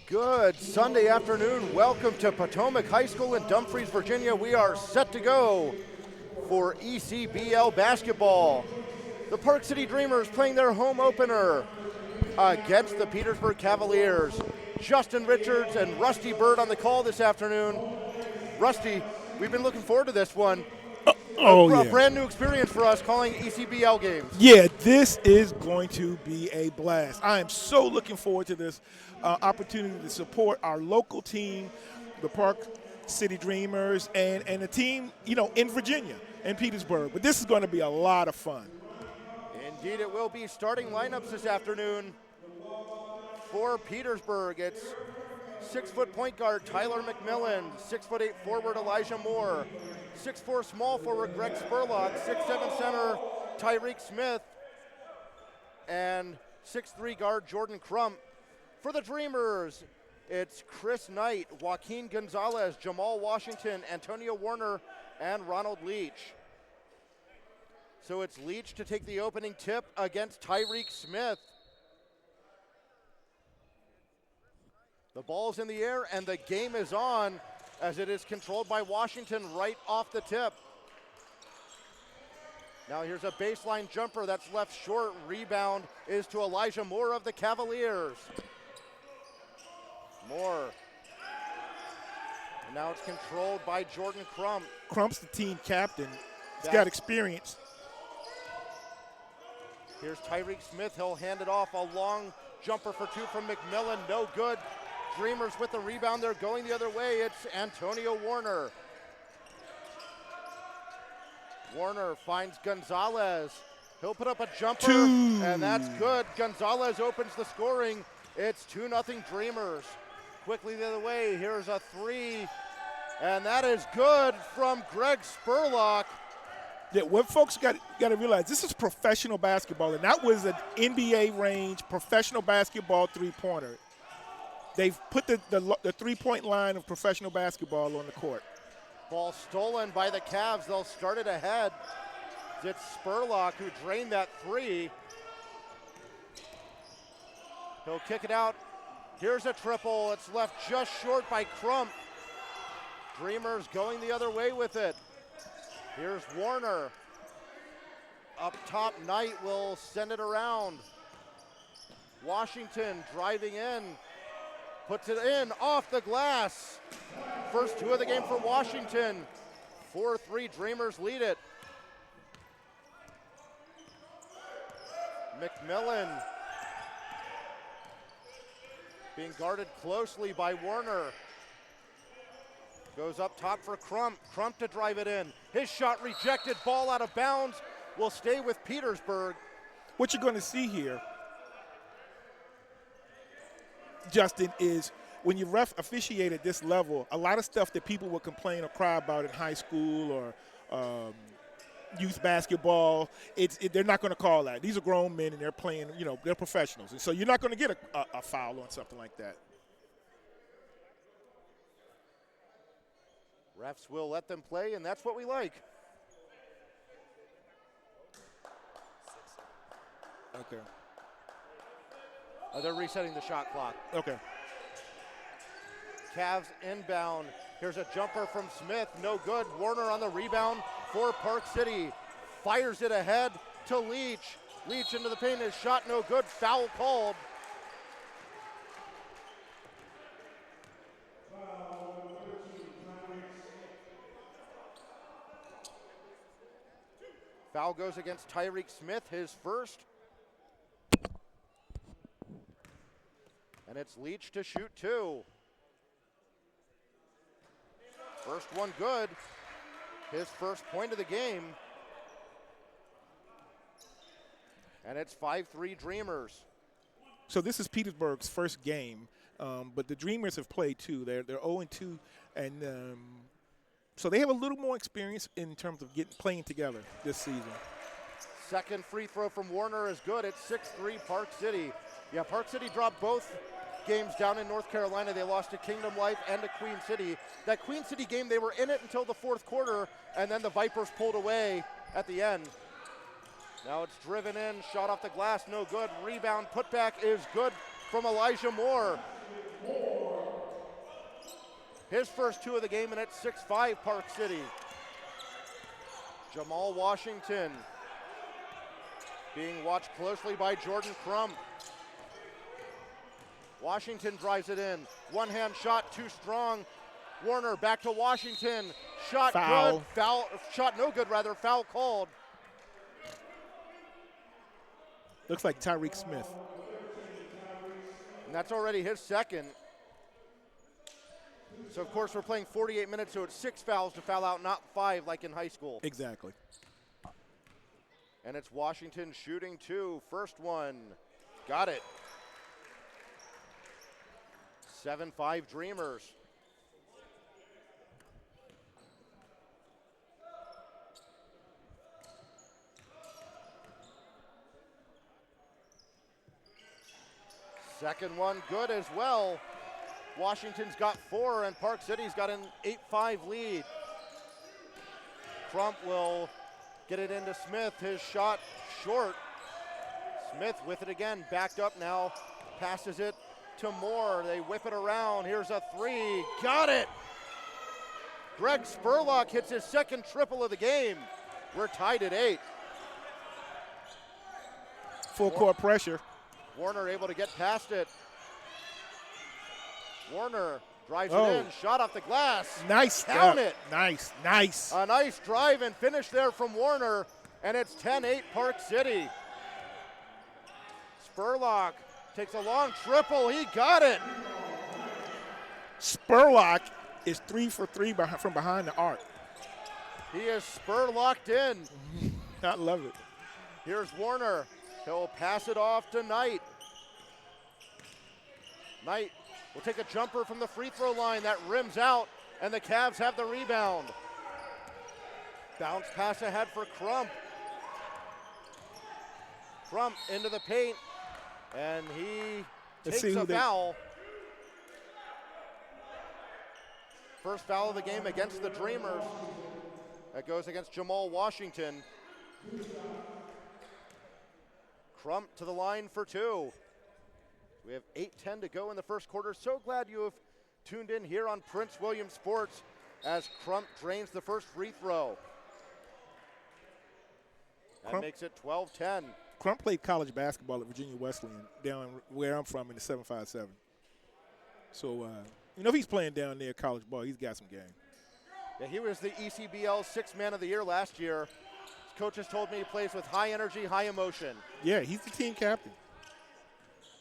Good Sunday afternoon. Welcome to Potomac High School in Dumfries, Virginia. We are set to go for ECBL basketball. The Park City Dreamers playing their home opener against the Petersburg Cavaliers. Justin Richards and Rusty Bird on the call this afternoon. Rusty, we've been looking forward to this one. A brand new experience for us calling ECBL games. Yeah, this is going to be a blast. I am so looking forward to this opportunity to support our local team, the Park City Dreamers, and the team, in Virginia, in Petersburg. But this is going to be a lot of fun. Indeed, it will be. Starting lineups this afternoon for Petersburg. It's 6-foot point guard Tyler McMillan, 6'8" forward Elijah Moore, 6'4" small forward Greg Spurlock, 6'7" center Tyreek Smith, and 6'3" guard Jordan Crump. For the Dreamers, it's Chris Knight, Joaquin Gonzalez, Jamal Washington, Antonio Warner, and Ronald Leach. So it's Leach to take the opening tip against Tyreek Smith. The ball's in the air and the game is on as it is controlled by Washington right off the tip. Now here's a baseline jumper that's left short. Rebound is to Elijah Moore of the Cavaliers. Moore. And now it's controlled by Jordan Crump. Crump's the team captain. He's got experience. Here's Tyreek Smith. He'll hand it off. A long jumper for two from McMillan. No good. Dreamers with the rebound. They're going the other way. It's Antonio Warner. Warner finds Gonzalez. He'll put up a jumper, and that's good. Gonzalez opens the scoring. It's 2-0 Dreamers. Quickly the other way. Here's a three, and that is good from Greg Spurlock. Yeah, what folks got to realize, this is professional basketball, and that was an NBA range professional basketball three-pointer. They've put the three-point line of professional basketball on the court. Ball stolen by the Cavs. They'll start it ahead. It's Spurlock who drained that three. He'll kick it out. Here's a triple. It's left just short by Crump. Dreamers going the other way with it. Here's Warner. Up top, Knight will send it around. Washington driving in. Puts it in off the glass. First two of the game for Washington. 4-3 Dreamers lead it. McMillan being guarded closely by Warner. Goes up top for Crump. Crump to drive it in. His shot rejected. Ball out of bounds. Will stay with Petersburg. What you're going to see here, Justin, is when you officiate at this level, a lot of stuff that people would complain or cry about in high school or youth basketball, they're not going to call that. These are grown men and they're playing, they're professionals. And so you're not going to get a foul on something like that. Refs will let them play, and that's what we like. Okay. They're resetting the shot clock. Okay. Cavs inbound. Here's a jumper from Smith. No good. Warner on the rebound for Park City. Fires it ahead to Leach. Leach into the paint. His shot no good. Foul called. Foul goes against Tyreek Smith, his first. And it's Leach to shoot two. First one good. His first point of the game. And it's 5-3 Dreamers. So this is Petersburg's first game, but the Dreamers have played two. They're 0-2, and so they have a little more experience in terms of playing together this season. Second free throw from Warner is good. It's 6-3 Park City. Yeah, Park City dropped both games down in North Carolina. They lost to Kingdom Life and to Queen City. That Queen City game, they were in it until the fourth quarter, and then the Vipers pulled away at the end. Now it's driven in, shot off the glass, no good. Rebound, putback is good from Elijah Moore. his first 2 of the game, and it's 6-5 Park City. Jamal Washington being watched closely by Jordan Crump. Washington drives it in. One-hand shot, too strong. Warner back to Washington. Shot Foul. good. Foul. Shot no good, rather. Foul called. Looks like Tyreek Smith. And that's already his second. So, of course, we're playing 48 minutes, so it's 6 fouls to foul out, not 5 like in high school. Exactly. And it's Washington shooting 2. First one. Got it. 7-5 Dreamers. Second one good as well. Washington's got 4 and Park City's got an 8-5 lead. Crump will get it into Smith. His shot short. Smith with it again, backed up now, passes it to Moore. They whip it around. Here's a 3. Got it! Greg Spurlock hits his second triple of the game. We're tied at 8. Full court pressure. Warner able to get past it. Warner drives it in, shot off the glass. Nice. Count it. Nice. A nice drive and finish there from Warner, and it's 10-8 Park City. Spurlock takes a long triple. He got it. Spurlock is 3 for 3 from behind the arc. He is Spurlocked in. I love it. Here's Warner. He'll pass it off to Knight. Knight will take a jumper from the free throw line that rims out, and the Cavs have the rebound. Bounce pass ahead for Crump. Crump into the paint, and he takes a foul. First foul of the game against the Dreamers. That goes against Jamal Washington. Crump to the line for 2. We have 8:10 to go in the first quarter. So glad you have tuned in here on Prince William Sports as Crump drains the first free throw. That makes it 12-10. Crump played college basketball at Virginia Wesleyan down where I'm from in the 757. So, if he's playing down there college ball, he's got some game. Yeah, he was the ECBL 6th Man of the Year last year. His coaches told me he plays with high energy, high emotion. Yeah, he's the team captain.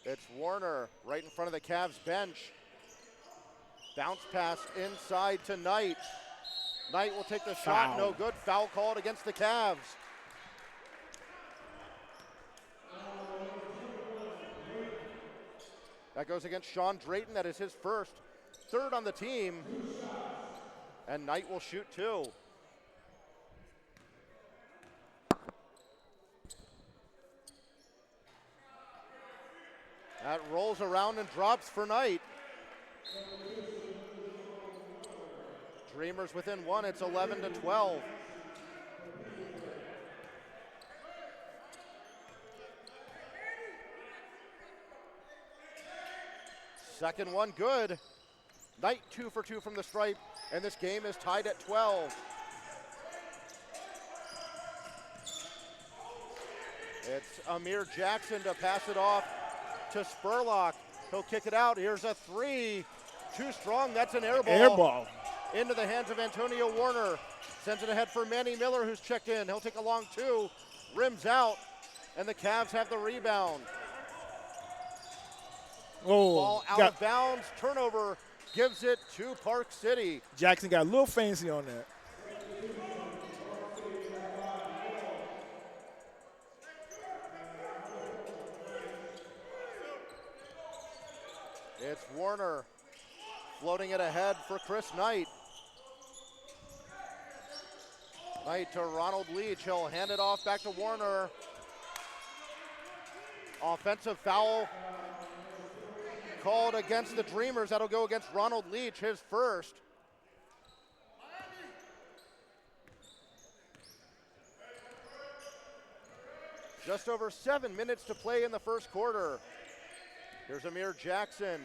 It's Warner right in front of the Cavs bench. Bounce pass inside to Knight. Knight will take the shot, no good. Foul called against the Cavs. That goes against Sean Drayton. That is his first, 3rd on the team. And Knight will shoot 2. That rolls around and drops for Knight. Dreamers within 1. It's 11-12. Second one good. Knight 2 for 2 from the stripe, and this game is tied at 12. It's Amir Jackson to pass it off to Spurlock. He'll kick it out. Here's a 3. Too strong. That's an air ball. Air ball. Into the hands of Antonio Warner. Sends it ahead for Manny Miller, who's checked in. He'll take a long 2. Rims out, and the Cavs have the rebound. Ball out of bounds. Turnover gives it to Park City. Jackson got a little fancy on that. It's Warner floating it ahead for Chris Knight. Knight to Ronald Leach. He'll hand it off back to Warner. Offensive foul called against the Dreamers. That'll go against Ronald Leach, his first. Just over 7 minutes to play in the first quarter. Here's Amir Jackson.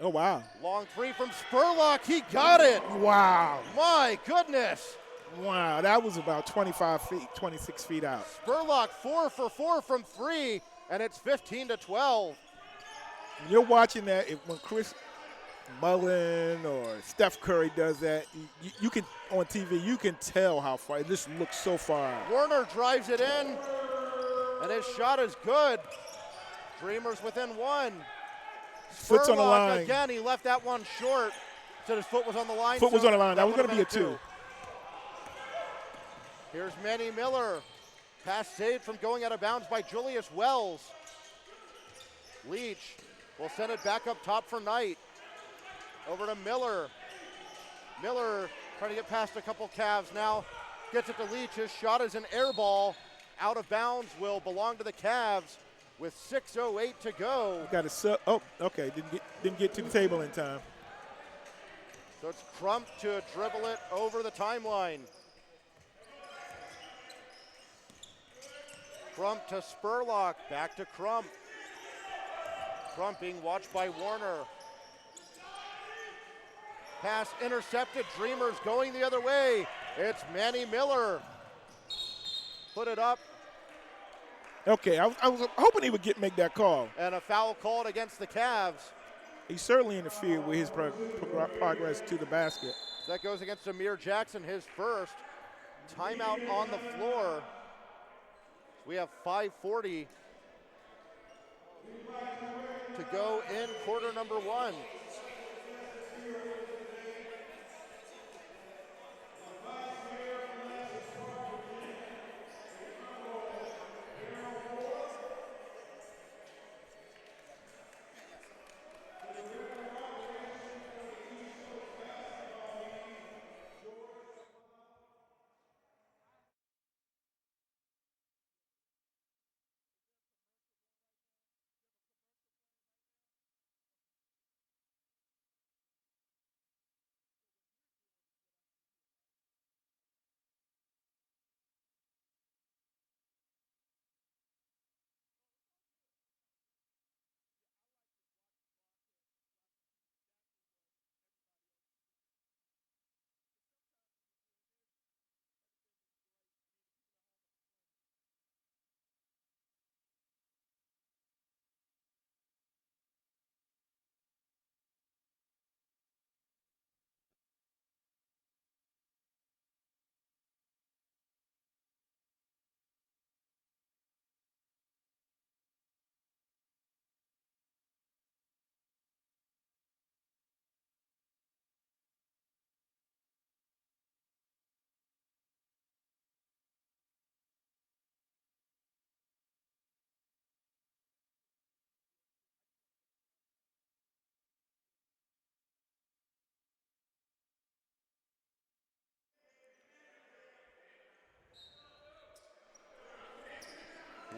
Oh, wow. Long three from Spurlock. He got it. Wow. My goodness. Wow, that was about 25 feet, 26 feet out. Spurlock 4 for 4 from three, and it's 15-12. You're watching that when Chris Mullin or Steph Curry does that, you can, on TV, you can tell how far. It just looks so far out. Warner drives it in, and his shot is good. Dreamers within one. Foot's on the line. Again, he left that one short. Said his foot was on the line. Foot was on the line. That was going to be a two. Here's Manny Miller. Pass saved from going out of bounds by Julius Wells. Leach will send it back up top for Knight. Over to Miller. Miller trying to get past a couple Cavs now. Gets it to Leach. His shot is an air ball. Out of bounds, will belong to the Cavs with 6:08 to go. Got a sub. Oh, okay. Didn't get to the table in time. So it's Crump to dribble it over the timeline. Crump to Spurlock. Back to Crump. Crump being watched by Warner. Pass intercepted. Dreamers going the other way. It's Manny Miller. Put it up. Okay, I was hoping he would make that call. And a foul called against the Cavs. He certainly interfered with his progress to the basket. That goes against Amir Jackson, his first. Timeout on the floor. We have 5:40 to go in quarter number one.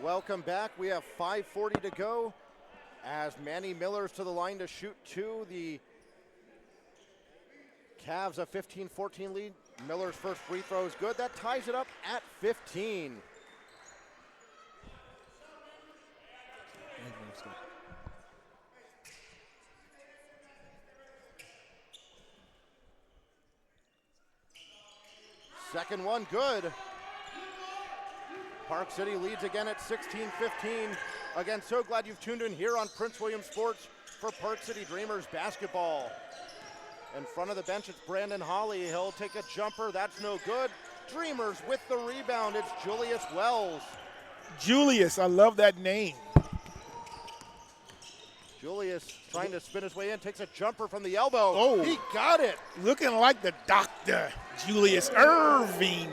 Welcome back. We have 5:40 to go as Manny Miller's to the line to shoot two. The Cavs a 15-14 lead. Miller's first free throw is good. That ties it up at 15. Second one good. Park City leads again at 16-15. Again, so glad you've tuned in here on Prince William Sports for Park City Dreamers basketball. In front of the bench, it's Brandon Holly. He'll take a jumper. That's no good. Dreamers with the rebound. It's Julius Wells. Julius, I love that name. Julius trying to spin his way in, takes a jumper from the elbow. Oh. He got it. Looking like the doctor, Julius Irving.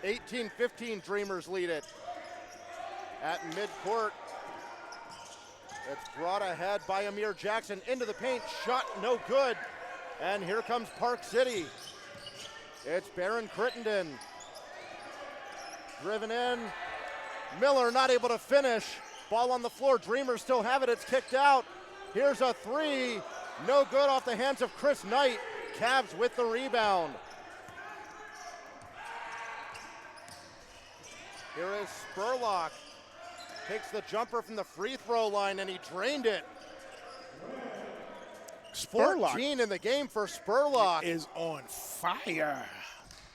18-15, Dreamers lead it. At midcourt, it's brought ahead by Amir Jackson into the paint. Shot no good. And here comes Park City. It's Barron Crittenden. Driven in. Miller not able to finish. Ball on the floor. Dreamers still have it. It's kicked out. Here's a three. No good off the hands of Chris Knight. Cavs with the rebound. Here is Spurlock. Takes the jumper from the free throw line and he drained it. Spurlock 14 in the game for Spurlock. is on fire.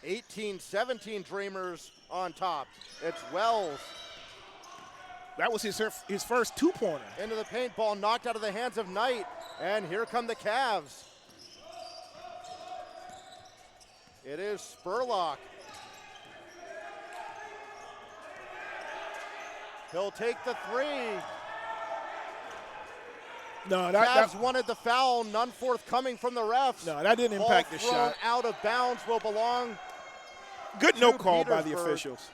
18-17 Dreamers on top. It's Wells. That was his first two-pointer. Into the paint, ball knocked out of the hands of Knight. And here come the Cavs. It is Spurlock. He'll take the three. No, Cavs wanted the foul, none forthcoming from the refs. No, that didn't impact the Ball shot. thrown out of bounds, will belong. Good no to call by the Petersburg. officials.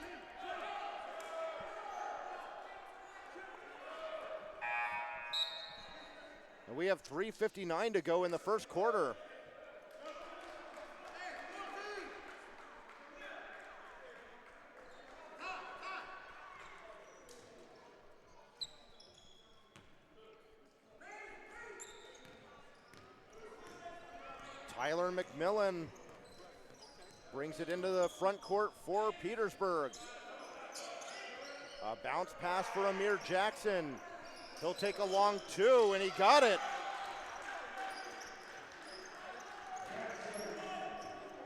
And we have 3:59 to go in the first quarter. Tyler McMillan brings it into the front court for Petersburg. A bounce pass for Amir Jackson. He'll take a long two, and he got it.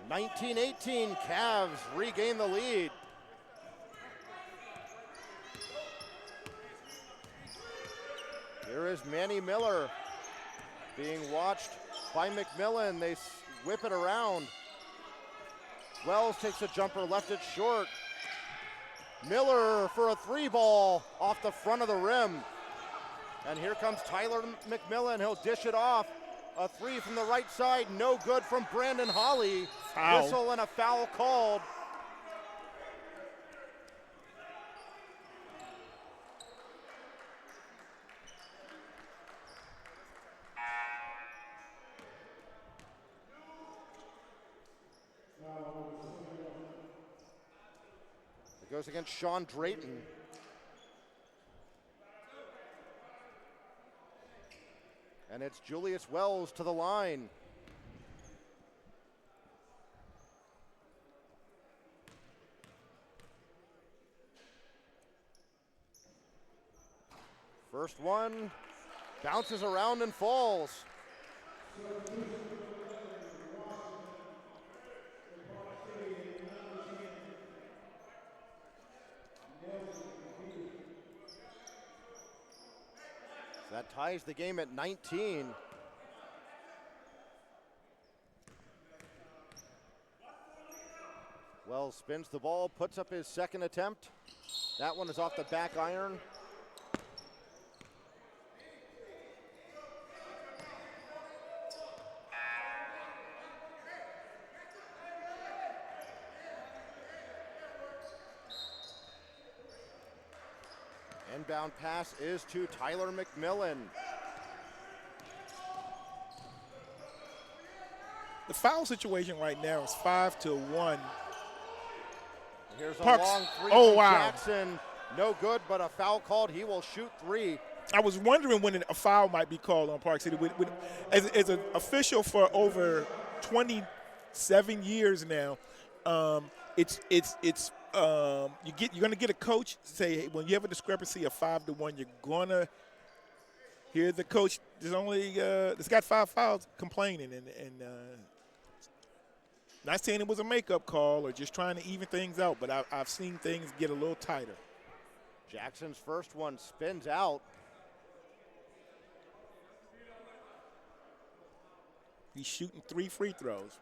19-18, Cavs regain the lead. Here is Manny Miller being watched by McMillan. They whip it around. Wells takes a jumper, left it short. Miller for a three ball off the front of the rim. And here comes Tyler McMillan. He'll dish it off. A three from the right side, no good from Brandon Holly. Foul. Whistle and a foul called. It goes against Sean Drayton. And it's Julius Wells to the line. First one bounces around and falls. That ties the game at 19. Wells spins the ball, puts up his second attempt. That one is off the back iron. Inbound pass is to Tyler McMillan. The foul situation right now is 5-1. Here's a Parks. long three Oh, from wow. Jackson. No good, but a foul called. He will shoot three. I was wondering when a foul might be called on Park City. As an official for over 27 years now, you're gonna get a coach say, hey, when you have a discrepancy of 5-1, you're gonna hear the coach. There's got 5 fouls complaining, and not saying it was a makeup call or just trying to even things out, but I've seen things get a little tighter. Jackson's first one spins out. He's shooting 3 free throws.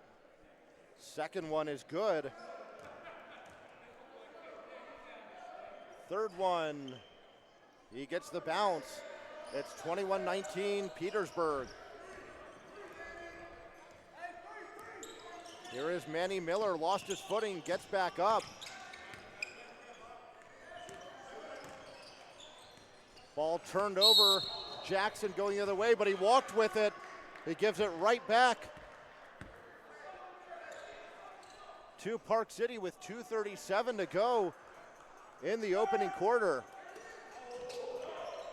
Second one is good. Third one, he gets the bounce. It's 21-19 Petersburg. Here is Manny Miller, lost his footing, gets back up. Ball turned over, Jackson going the other way, but he walked with it. He gives it right back to Park City with 2:37 to go in the opening quarter.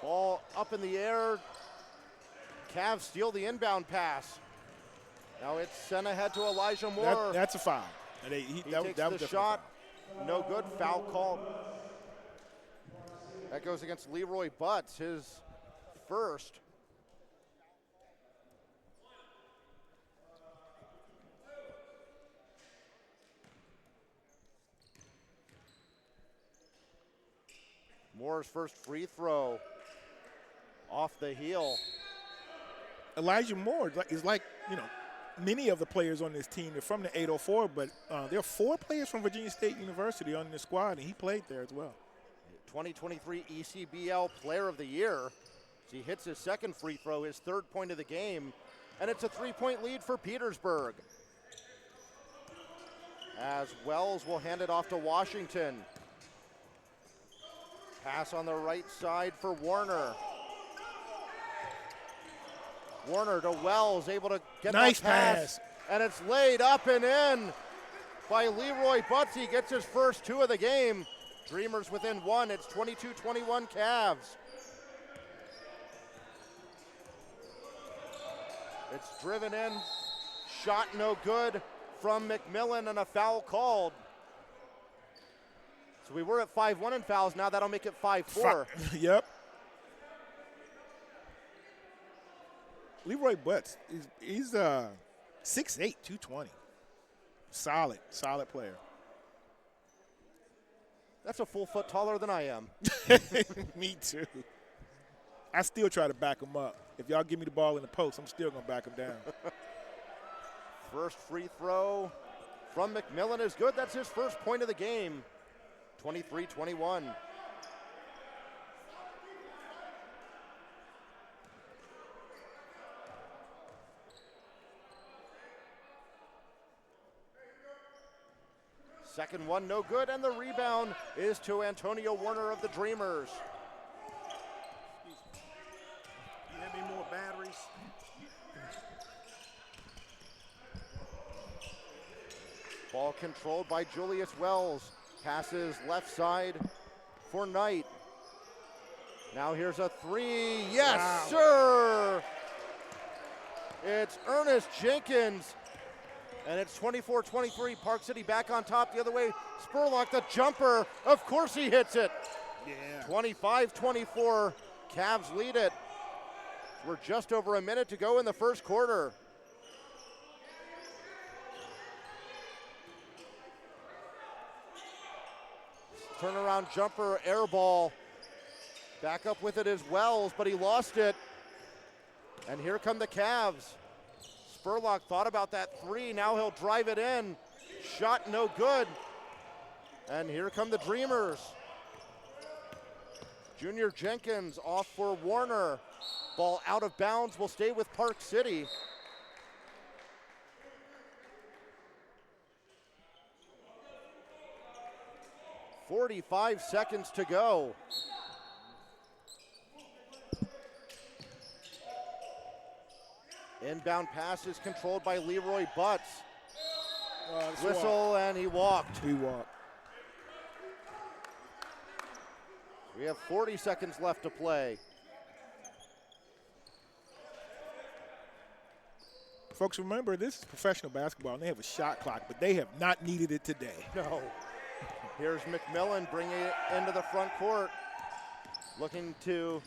Ball up in the air. Cavs steal the inbound pass. Now it's sent ahead to Elijah Moore. That's a foul. He takes the shot. No good. Foul call. That goes against Leroy Butts, his first. Moore's first free throw off the heel. Elijah Moore is like, many of the players on this team are from the 804, but there are 4 players from Virginia State University on the squad, and he played there as well. 2023 ECBL Player of the Year. As he hits his second free throw, his 3rd point of the game, and it's a 3-point lead for Petersburg. As Wells will hand it off to Washington. Pass on the right side for Warner. Warner to Wells, able to get nice that pass. And it's laid up and in by Leroy Butts. He gets his first 2 of the game. Dreamers within 1. It's 22-21 Cavs. It's driven in. Shot no good from McMillan and a foul called. So we were at 5-1 in fouls. Now that'll make it 5-4. Yep. Leroy Butts, he's 6'8", 220. Solid player. That's a full foot taller than I am. Me too. I still try to back him up. If y'all give me the ball in the post, I'm still going to back him down. First free throw from McMillan is good. That's his first point of the game. 23-21. Second one, no good, and the rebound is to Antonio Warner of the Dreamers. You have any more batteries? Ball controlled by Julius Wells. Passes left side for Knight. Now here's a 3. Yes, wow. Sir! It's Ernest Jenkins. And it's 24-23, Park City back on top the other way. Spurlock, the jumper, of course he hits it. Yeah. 25-24, Cavs lead it. We're just over a minute to go in the first quarter. Turnaround jumper, air ball. Back up with it is Wells, but he lost it. And here come the Cavs. Spurlock thought about that 3. Now he'll drive it in. Shot no good. And here come the Dreamers. Junior Jenkins off for Warner. Ball out of bounds, will stay with Park City. .45 seconds to go. Inbound pass is controlled by Leroy Butts. Whistle, and he walked. He walked. We have 40 seconds left to play. Folks, remember, this is professional basketball, and they have a shot clock, but they have not needed it today. No. Here's McMillan bringing it into the front court, looking to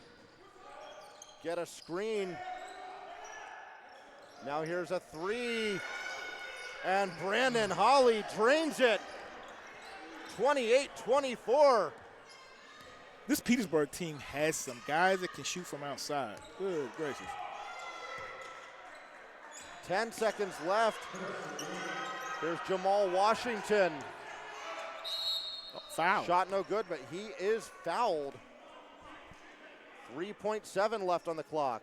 get a screen. Now here's a 3, and Brandon Holly drains it. 28-24. This Petersburg team has some guys that can shoot from outside. Good gracious. 10 seconds left. There's Jamal Washington. Oh, foul. Shot no good, but he is fouled. 3.7 left on the clock.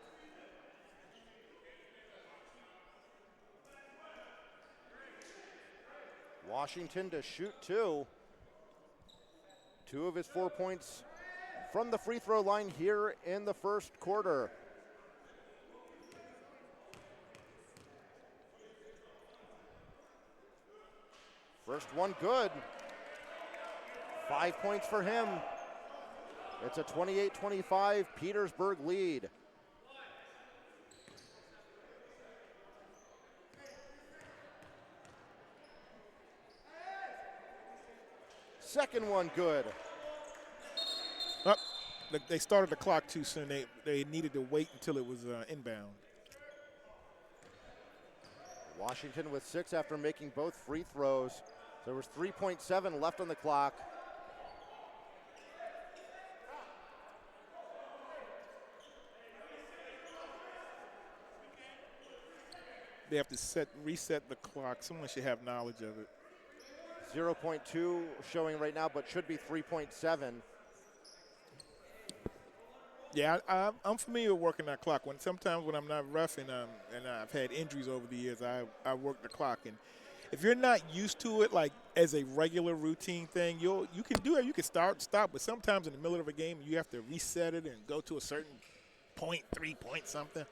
Washington to shoot 2. 2 of his 4 points from the free throw line here in the first quarter. First one good. 5 points for him. It's a 28-25 Petersburg lead. Second one good. They started the clock too soon. They needed to wait until it was inbound. Washington with 6 after making both free throws. There was 3.7 left on the clock. They have to reset the clock. Someone should have knowledge of it. 0.2 showing right now, but should be 3.7. Yeah, I'm familiar with working that clock. Sometimes when I'm not roughing, and I've had injuries over the years, I work the clock. And if you're not used to it, like as a regular routine thing, you can do it. You can start and stop, but sometimes in the middle of a game, you have to reset it and go to a certain point, 3 point something.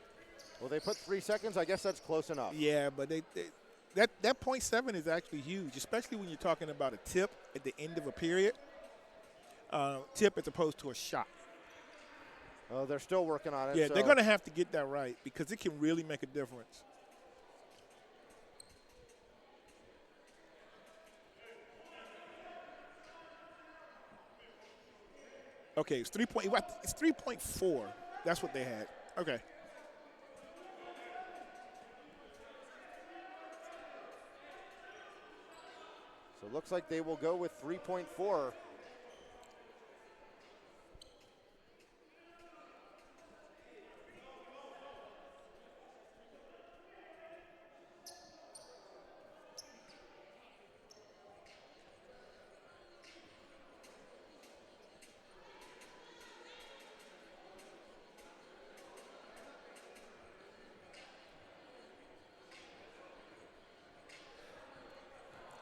Well, they put 3 seconds. I guess that's close enough. Yeah, but that 0.7 is actually huge, especially when you're talking about a tip at the end of a period. Tip as opposed to a shot. Oh, they're still working on it. Yeah, so. they're going to have to get that right because it can really make a difference. Okay, it's 3.4. That's what they had. Okay. So it looks like they will go with 3.4.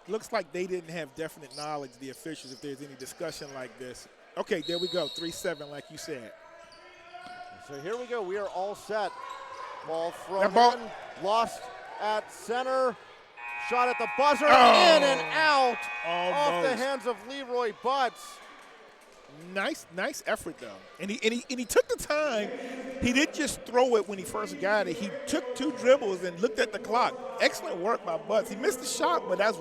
Looks like they didn't have definite knowledge, the officials, if there's any discussion like this. Okay, there we go, 3-7, like you said. So here we go. We are all set. Ball thrown That ball- in, lost at center. Shot at the buzzer, Oh. in and out, off the Almost. hands of Leroy Butts. Nice effort though, and he took the time. He didn't just throw it when he first got it. He took 2 dribbles and looked at the clock. Excellent work by Butts. He missed the shot, but that's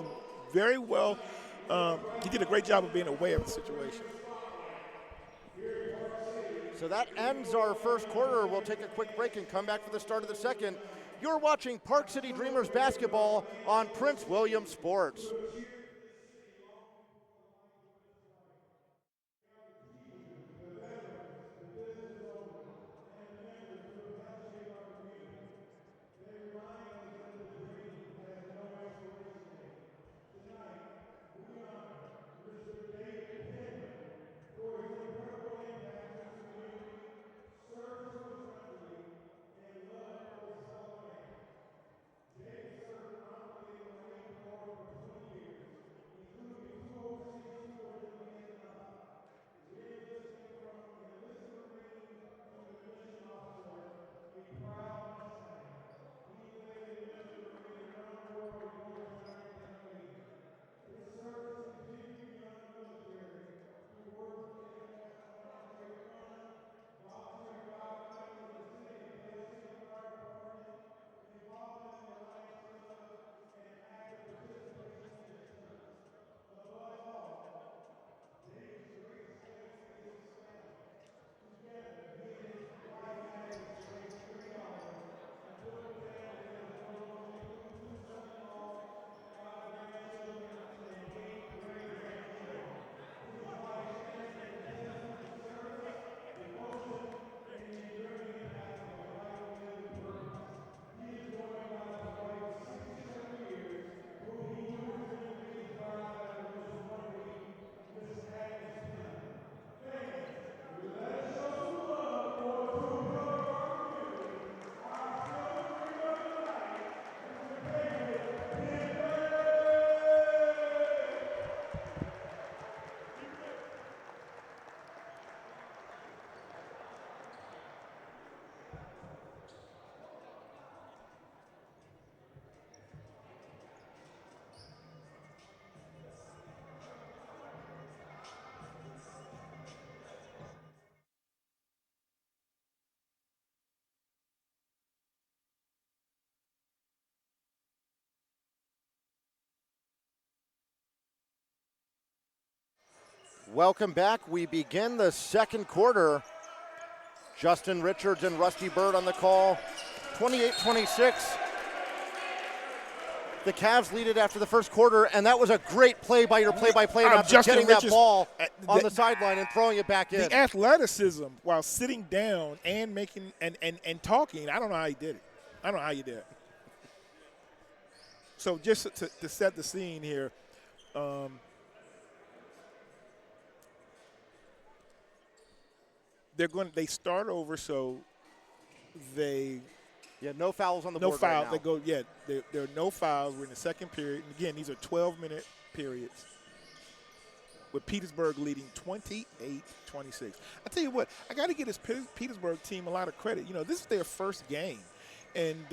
very well. He did a great job of being aware of the situation. So that ends our first quarter. We'll take a quick break and come back for the start of the second. You're watching Park City Dreamers basketball on Prince William Sports. Welcome back. We begin the second quarter. Justin Richards and Rusty Bird on the call. 28-26. The Cavs lead it after the first quarter, and that was a great play by your play-by-play announcer, Justin getting that Richards, ball on the sideline and throwing it back in. The athleticism while sitting down and making and talking, I don't know how he did it. I don't know how you did it. So just to set the scene here, they start over, so they no fouls on the no board foul. right now. They go there are no fouls. We're in the second period. And again, these are 12-minute periods, with Petersburg leading 28-26. I tell you what, I got to give this Petersburg team a lot of credit. You know, this is their first game, and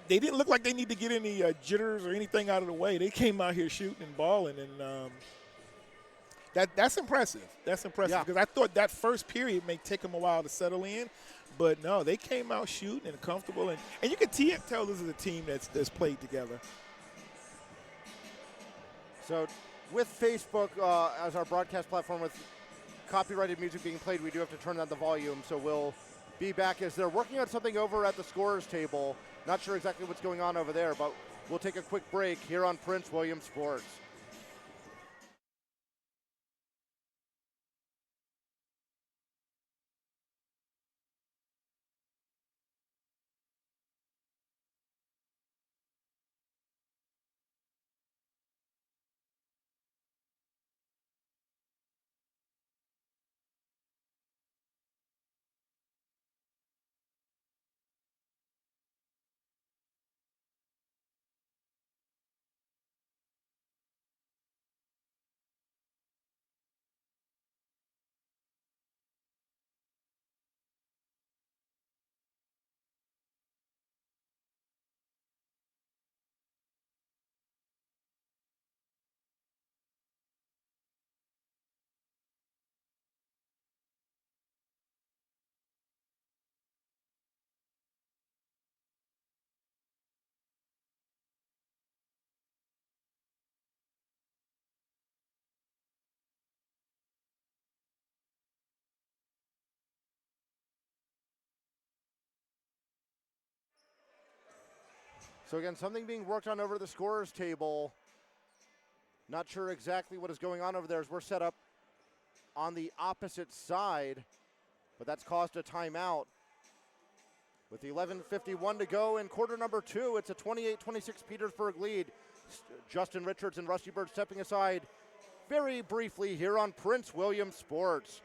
they didn't look like they need to get any jitters or anything out of the way. They came out here shooting and balling, and that's impressive. That's impressive because I thought that first period may take them a while to settle in, but no, they came out shooting and comfortable, and you can tell this is a team that's played together. So with Facebook as our broadcast platform with copyrighted music being played, we do have to turn down the volume. So we'll be back as they're working on something over at the scorer's table. Not sure exactly what's going on over there, but we'll take a quick break here on Prince William Sports. So again, something being worked on over the scorer's table. Not sure exactly what is going on over there as we're set up on the opposite side, but that's caused a timeout. With 11:51 to go in quarter number 2, it's a 28-26 Petersburg lead. Justin Richards and Rusty Bird stepping aside very briefly here on Prince William Sports.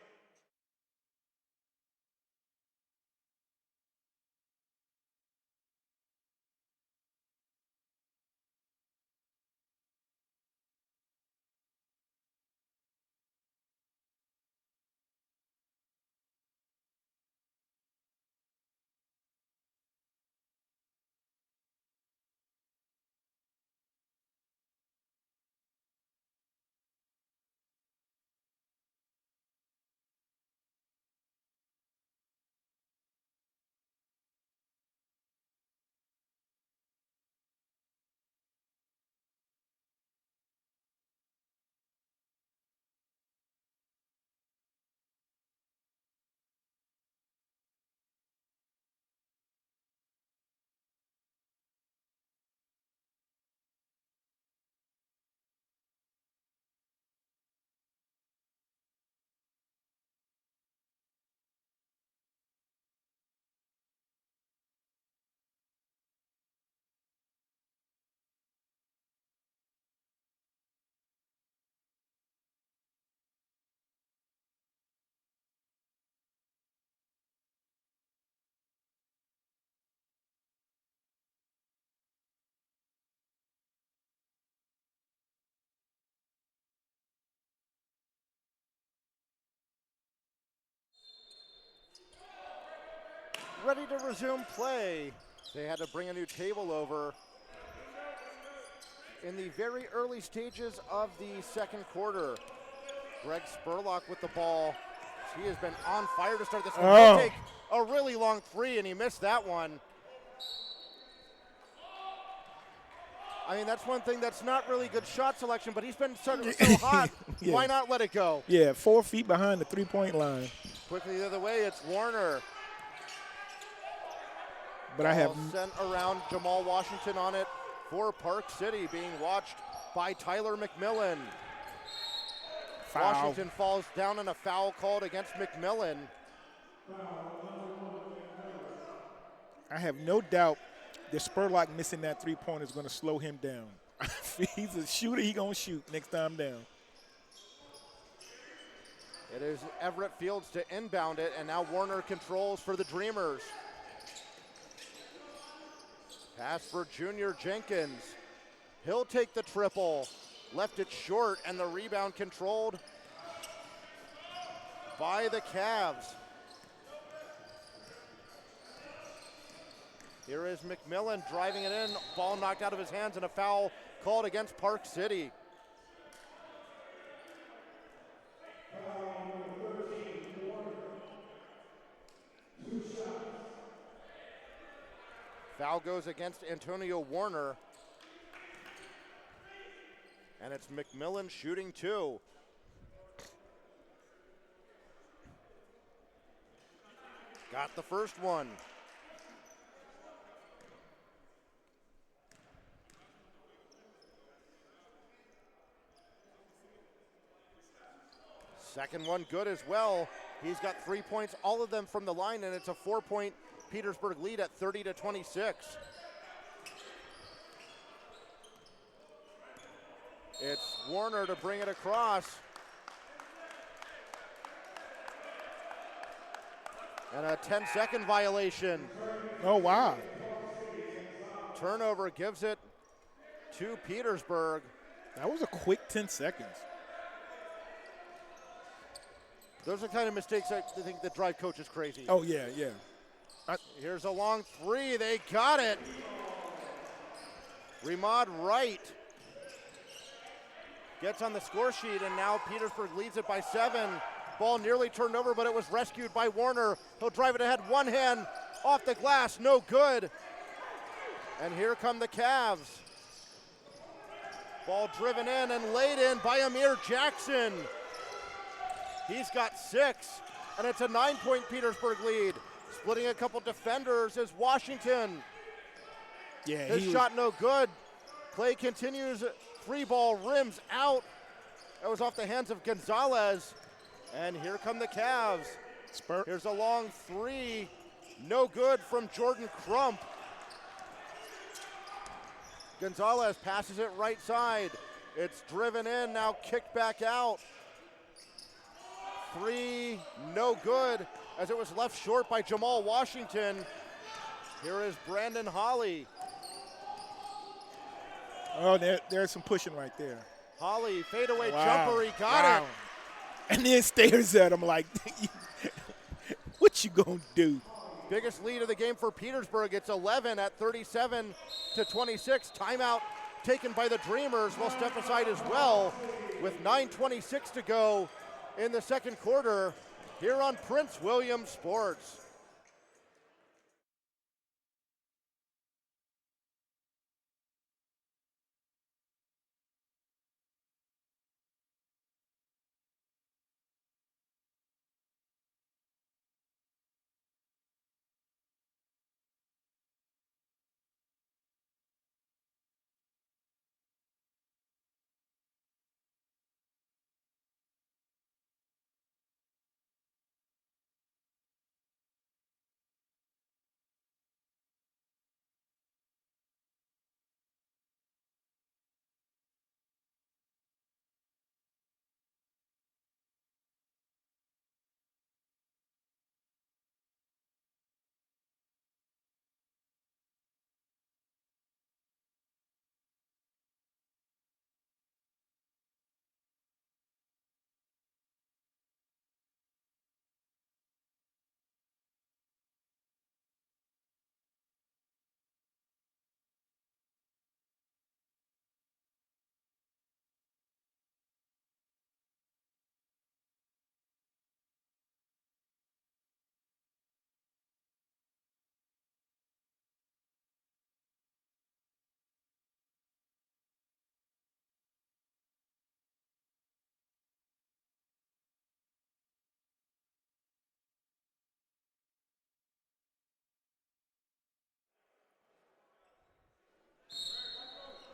Ready to resume play. They had to bring a new table over in the very early stages of the second quarter. Greg Spurlock with the ball. He has been on fire to start this one. He'll take a really long three, and he missed that one. I mean, that's one thing that's not really good shot selection, but he's been so hot. Yeah. Why not let it go? Yeah, 4 feet behind the three-point line. Quickly the other way, it's Warner. But I have sent around Jamal Washington on it for Park City, being watched by Tyler McMillan. foul. Washington falls down in a foul called against McMillan. I have no doubt The Spurlock missing that three-pointer is going to slow him down. If he's a shooter, he's going to shoot next time down. It is Everett Fields to inbound it, and now Warner controls for the Dreamers. Pass for Junior Jenkins. He'll take the triple. Left it short, and the rebound controlled by the Cavs. Here is McMillan driving it in. Ball knocked out of his hands, and a foul called against Park City. Foul goes against Antonio Warner. And it's McMillan shooting two. Got the first one. Second one good as well. He's got 3 points, all of them from the line, and it's a 4-point Petersburg lead at 30-26. It's Warner to bring it across. And a 10-second violation. Oh, wow. Turnover gives it to Petersburg. That was a quick 10 seconds. Those are the kind of mistakes I think that drive coaches crazy. Oh, yeah, yeah. Here's a long three. They got it. Remod Wright gets on the score sheet, and now Petersburg leads it by 7. Ball nearly turned over, but it was rescued by Warner. He'll drive it ahead, one hand off the glass, no good. And here come the Cavs. Ball driven in and laid in by Amir Jackson. He's got 6, and it's a 9-point Petersburg lead. Splitting a couple defenders is Washington. Yeah, His shot no good. Play continues, 3-ball rims out. That was off the hands of Gonzalez. And here come the Cavs. Here's a long 3, no good from Jordan Crump. Gonzalez passes it right side. It's driven in, now kicked back out. 3, no good, as it was left short by Jamal Washington. Here is Brandon Holly. Oh, there's some pushing right there. Holly, fadeaway Wow. jumper, he got it. And then stares at him like, what you gonna do? Biggest lead of the game for Petersburg. It's 11 at 37-26. Timeout taken by the Dreamers. We'll step aside as well with 9:26 to go in the second quarter here on Prince William Sports.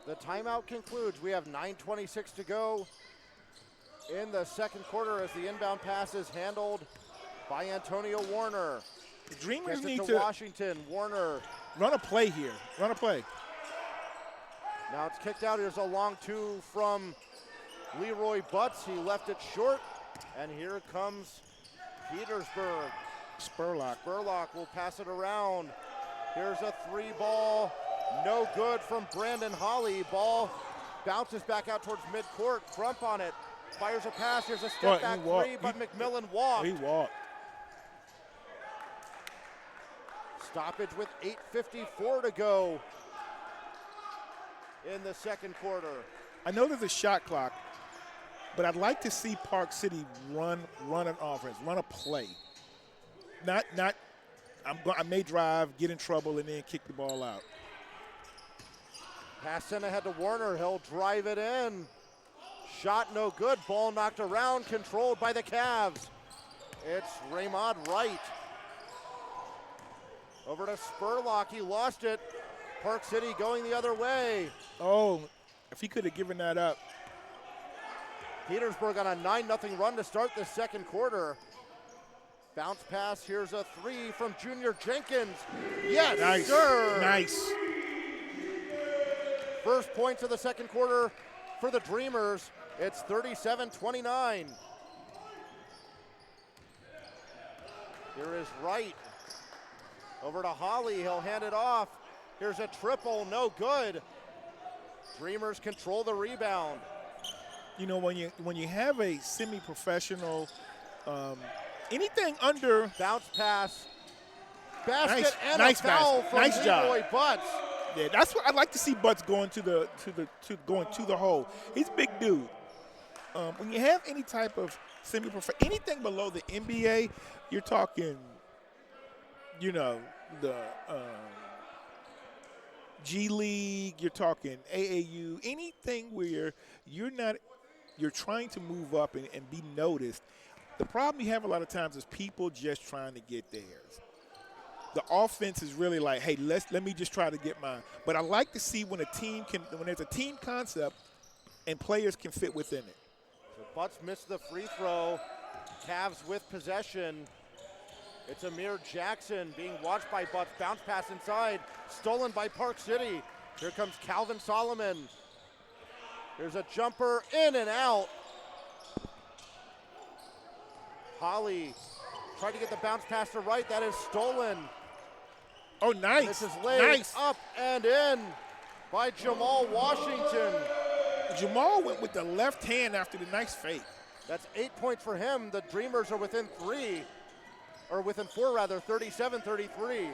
The timeout concludes. We have 9:26 to go in the second quarter as the inbound pass is handled by Antonio Warner. The Dreamers Gets it need to to Washington. Warner. run a play here. Run a play. Now it's kicked out. Here's a long two from Leroy Butts. He left it short. And here comes Petersburg. Spurlock. Spurlock will pass it around. Here's a three ball. No good from Brandon Holly. Ball bounces back out towards midcourt. Crump on it. Fires a pass. Here's a step back three, but McMillan walked. He walked. Stoppage with 8:54 to go in the second quarter. I know there's a shot clock, but I'd like to see Park City run an offense, run a play. Not I may drive, get in trouble, and then kick the ball out. Pass sent ahead to Warner. He'll drive it in. Shot no good. Ball knocked around, controlled by the Cavs. It's Raymond Wright. Over to Spurlock. He lost it. Park City going the other way. Oh, if he could have given that up. Petersburg on a 9-0 run to start the second quarter. Bounce pass. Here's a three from Junior Jenkins. Yes, Nice. sir. Nice. First points of the second quarter for the Dreamers. It's 37-29. Here is Wright. Over to Holly. He'll hand it off. Here's a triple. No good. Dreamers control the rebound. You know, when you have a semi-professional, anything under Bounce pass. Basket Nice. and Nice a foul basket. from Nice job. Leroy Butts. yeah, that's what I'd like to see. Butts going to the hole. He's a big dude. When you have any type of semi-professional, anything below the NBA, you're talking, you know, the G League. You're talking AAU. Anything where you're trying to move up and be noticed. The problem you have a lot of times is people just trying to get theirs. The offense is really like, hey, let me just try to get mine. But I like to see when there's a team concept and players can fit within it. So Butts missed the free throw. Cavs with possession. It's Amir Jackson being watched by Butts. Bounce pass inside. Stolen by Park City. Here comes Calvin Solomon. There's a jumper in and out. Holly tried to get the bounce pass to Wright. That is stolen. Oh, nice. This is laid up and in by Jamal Washington. Jamal went with the left hand after the nice fake. That's 8 points for him. The Dreamers are within 4, 37-33.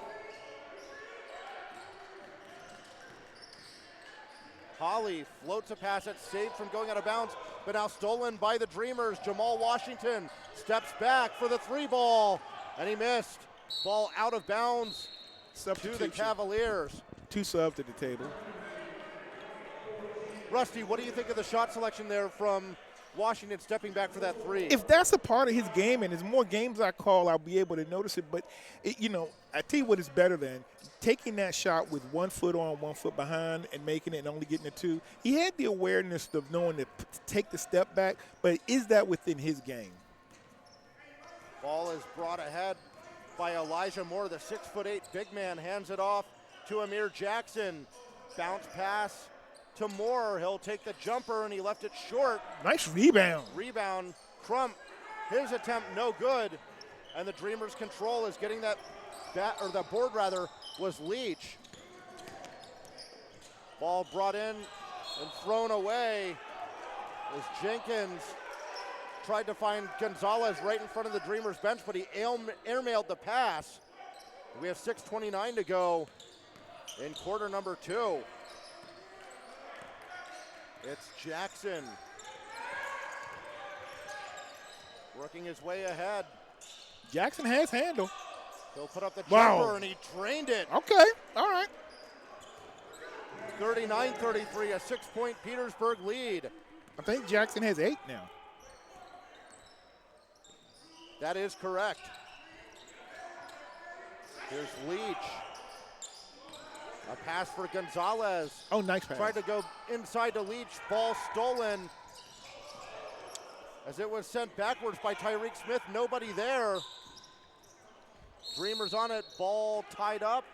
Holly floats a pass that's saved from going out of bounds, but now stolen by the Dreamers. Jamal Washington steps back for the three ball, and he missed. Ball out of bounds to the Cavaliers. 2 subs at the table. Rusty, what do you think of the shot selection there from Washington stepping back for that three? If that's a part of his game, and there's more games I call, I'll be able to notice it. But, I tell you what is better than taking that shot with 1 foot on, 1 foot behind, and making it and only getting a 2. He had the awareness of knowing to take the step back, but is that within his game? Ball is brought ahead by Elijah Moore. The 6'8" big man hands it off to Amir Jackson. Bounce pass to Moore. He'll take the jumper, and he left it short. Nice rebound. Rebound, Crump. His attempt no good, and the Dreamers' control is getting the board was Leach. Ball brought in and thrown away as Jenkins tried to find Gonzalez right in front of the Dreamers bench, but he airmailed the pass. We have 6:29 to go in quarter number 2. It's Jackson working his way ahead. Jackson has handle. He'll put up the Wow. jumper, and he drained it. Okay, all right. 39-33, a 6-point Petersburg lead. I think Jackson has 8 now. That is correct. Here's Leach. A pass for Gonzalez. Oh, nice pass. Tried to go inside to Leach. Ball stolen. As it was sent backwards by Tyreek Smith. Nobody there. Dreamers on it, ball tied up.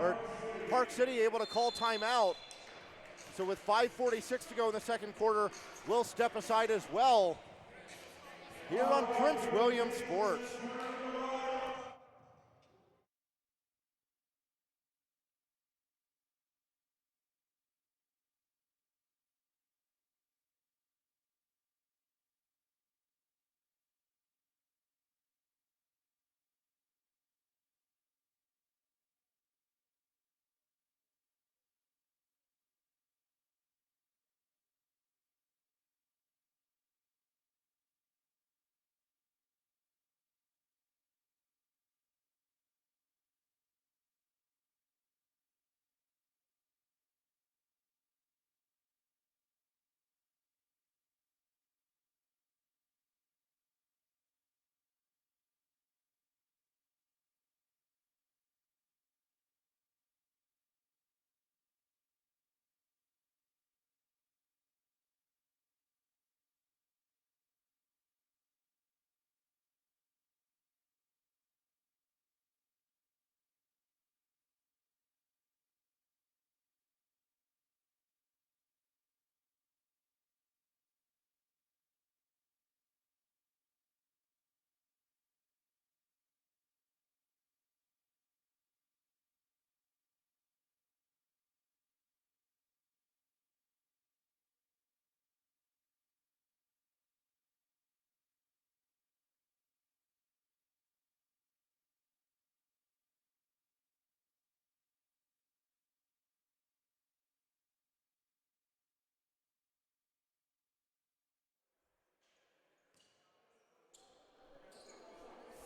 Or Park City able to call timeout. So with 5:46 to go in the second quarter, we'll step aside as well here on Prince William Sports.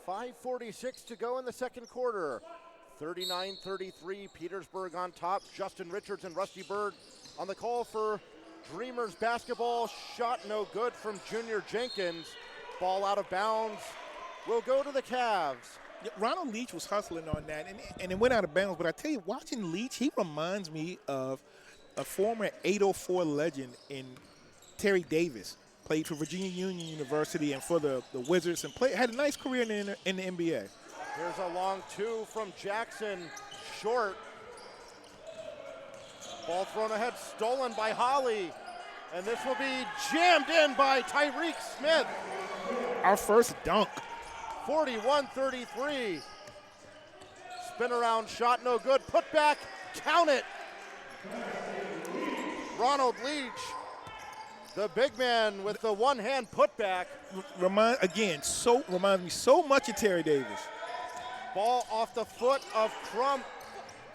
.546 to go in the second quarter. 39-33, Petersburg on top. Justin Richards and Rusty Bird on the call for Dreamers basketball. Shot no good from Junior Jenkins. Ball out of bounds. Will go to the Cavs. Yeah, Ronald Leach was hustling on that, and it went out of bounds. But I tell you, watching Leach, he reminds me of a former 804 legend in Terry Davis. Played for Virginia Union University and for the Wizards, and had a nice career in the NBA. Here's a long two from Jackson, short. Ball thrown ahead, stolen by Holly. And this will be jammed in by Tyreek Smith. Our first dunk. 41-33. Spin around shot, no good. Put back, count it. Ronald Leach, the big man with the one-hand putback. Reminds me so much of Terry Davis. Ball off the foot of Crump,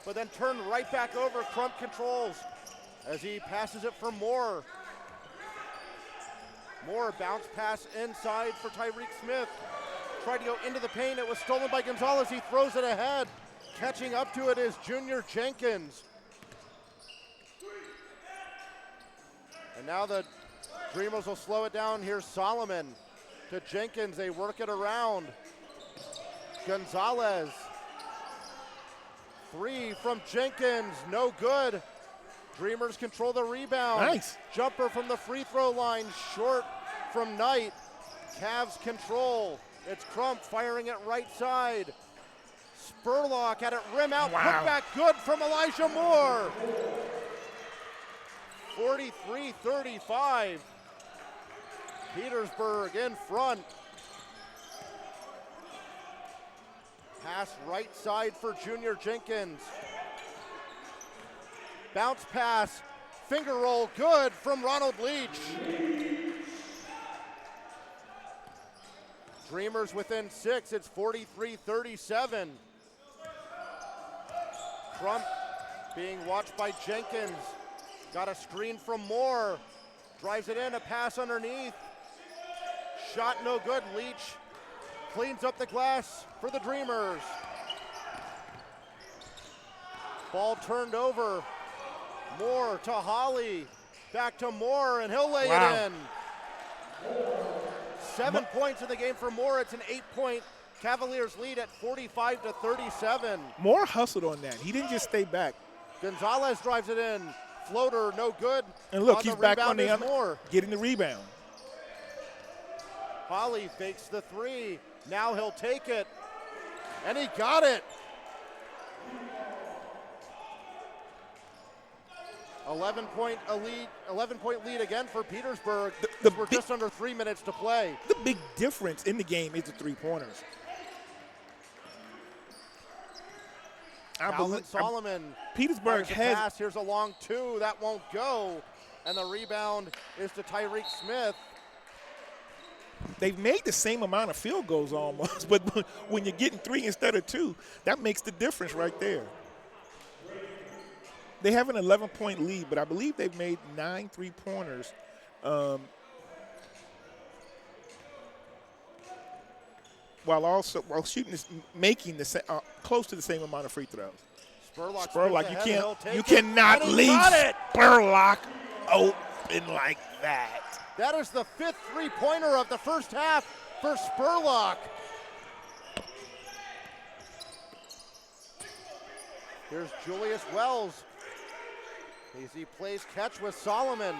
but then turned right back over. Crump controls as he passes it for Moore. Moore bounce pass inside for Tyreek Smith. Tried to go into the paint. It was stolen by Gonzalez. He throws it ahead. Catching up to it is Junior Jenkins. And now the Dreamers will slow it down. Here's Solomon to Jenkins. They work it around. Gonzalez. Three from Jenkins. No good. Dreamers control the rebound. Nice. Jumper from the free throw line. Short from Knight. Cavs control. It's Crump firing it right side. Spurlock had it rim out. Wow. Put back good from Elijah Moore. 43-35. Petersburg in front. Pass right side for Junior Jenkins. Bounce pass, finger roll, good from Ronald Leach. Dreamers within 6, it's 43-37. Crump being watched by Jenkins. Got a screen from Moore. Drives it in, a pass underneath. Shot no good, Leach cleans up the glass for the Dreamers. Ball turned over. Moore to Holly. Back to Moore, and he'll lay it in. 7 points in the game for Moore. It's an 8-point Cavaliers lead at 45-37. Moore hustled on that. He didn't just stay back. Gonzalez drives it in. Floater, no good. And look, on he's the back on rebound the is Moore. getting the rebound. Holly fakes the three. Now he'll take it. And he got it. 11-point lead again for Petersburg. We're just under 3 minutes to play. The big difference in the game is the three-pointers. Calvin Solomon. Petersburg has. Pass. Here's a long two. That won't go. And the rebound is to Tyreek Smith. They've made the same amount of field goals almost, but when you're getting 3 instead of 2, that makes the difference right there. They have an 11-point lead, but I believe they've made 9 3-pointers. While making close to the same amount of free throws. Spurlock, you cannot leave Spurlock open like that. That is the 5th three-pointer of the first half for Spurlock. Here's Julius Wells. He plays catch with Solomon.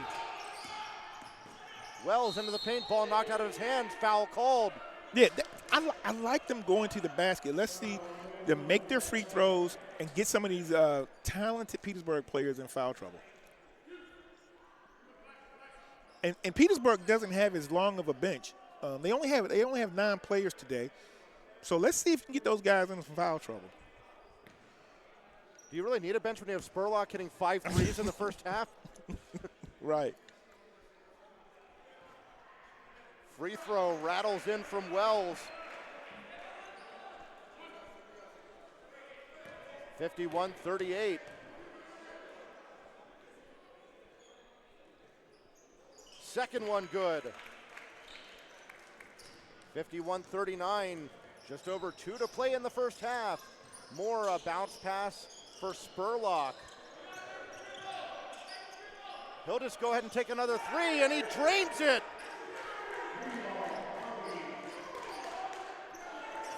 Wells into the paint, ball knocked out of his hands, foul called. Yeah, I like them going to the basket. Let's see them make their free throws and get some of these talented Petersburg players in foul trouble. And Petersburg doesn't have as long of a bench. They only have 9 players today. So let's see if we can get those guys in some foul trouble. Do you really need a bench when you have Spurlock hitting 5 threes in the first half? Right. Free throw rattles in from Wells. 51-38. Second one good. 51-39. Just over 2 to play in the first half. More a bounce pass for Spurlock. He'll just go ahead and take another 3, and he drains it.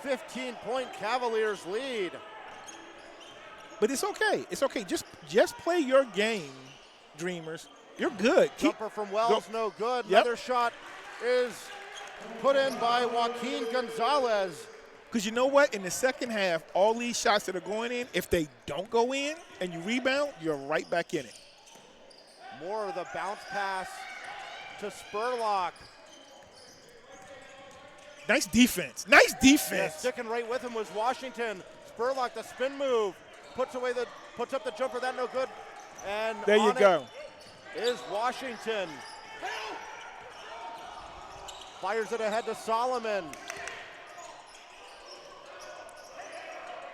15-point Cavaliers lead. But it's okay. It's okay. Just play your game, Dreamers. You're good. Jumper from Wells, no good. Yep. Another shot is put in by Joaquin Gonzalez. Because you know what? In the second half, all these shots that are going in, if they don't go in and you rebound, you're right back in it. More of the bounce pass to Spurlock. Nice defense. Nice defense. Yeah, sticking right with him was Washington. Spurlock, the spin move, puts up the jumper. That no good. And there you go. Is Washington. Fires it ahead to Solomon.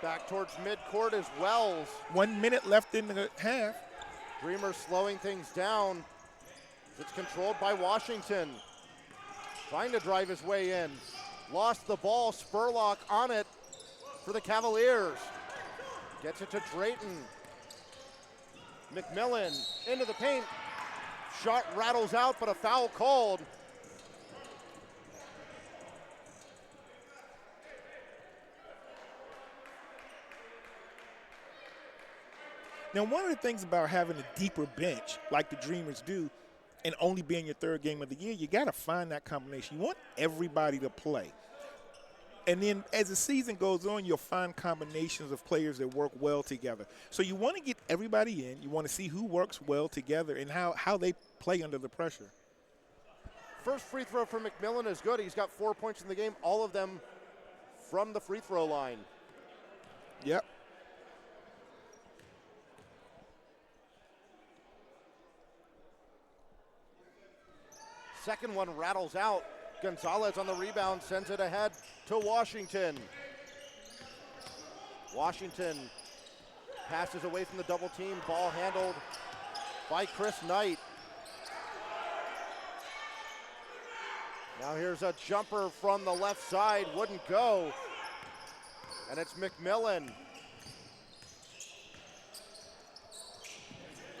Back towards midcourt is Wells. 1 minute left in the half. Dreamer slowing things down. It's controlled by Washington. Trying to drive his way in. Lost the ball. Spurlock on it for the Cavaliers. Gets it to Drayton. McMillan into the paint. Shot rattles out, but a foul called. Now, one of the things about having a deeper bench, like the Dreamers do, and only being your 3rd game of the year, you got to find that combination. You want everybody to play. And then as the season goes on, you'll find combinations of players that work well together. So you want to get everybody in. You want to see who works well together and how they play under the pressure. First free throw for McMillan is good. He's got 4 points in the game, all of them from the free throw line. Yep. Second one rattles out. Gonzalez on the rebound, sends it ahead to Washington. Washington passes away from the double team. Ball handled by Chris Knight. Now here's a jumper from the left side, wouldn't go. And it's McMillan.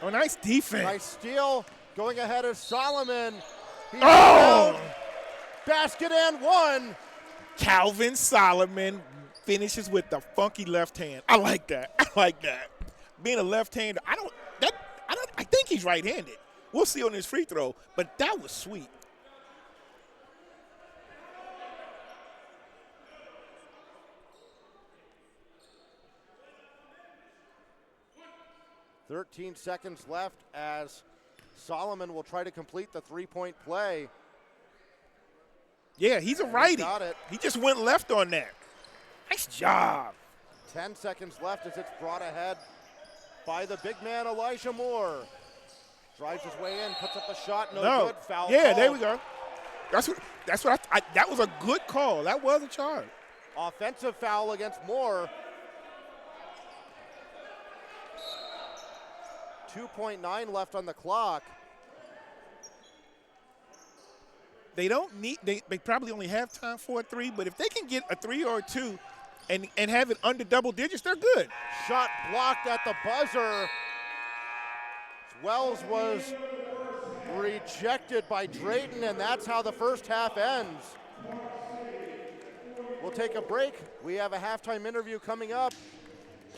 Oh, nice defense. Nice steal. Going ahead is Solomon. He's down. Basket and one. Calvin Solomon finishes with the funky left hand. I like that. I like that. Being a left-hander, I think he's right-handed. We'll see on his free throw, but that was sweet. 13 seconds left as Solomon will try to complete the three-point play. Yeah, he's a righty. Got it. He just went left on that. Nice job. 10 seconds left as it's brought ahead by the big man, Elijah Moore. Drives his way in, puts up a shot, no good, foul Yeah, call. there we go. That's what that was a good call. That was a charge. Offensive foul against Moore. 2.9 left on the clock. They don't need, they probably only have time for a three, but if they can get a 3 or a 2 and have it under double digits, they're good. Shot blocked at the buzzer. Wells was rejected by Drayton, and that's how the first half ends. We'll take a break. We have a halftime interview coming up.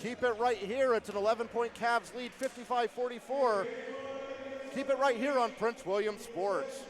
Keep it right here. It's an 11-point Cavs lead, 55-44. Keep it right here on Prince William Sports.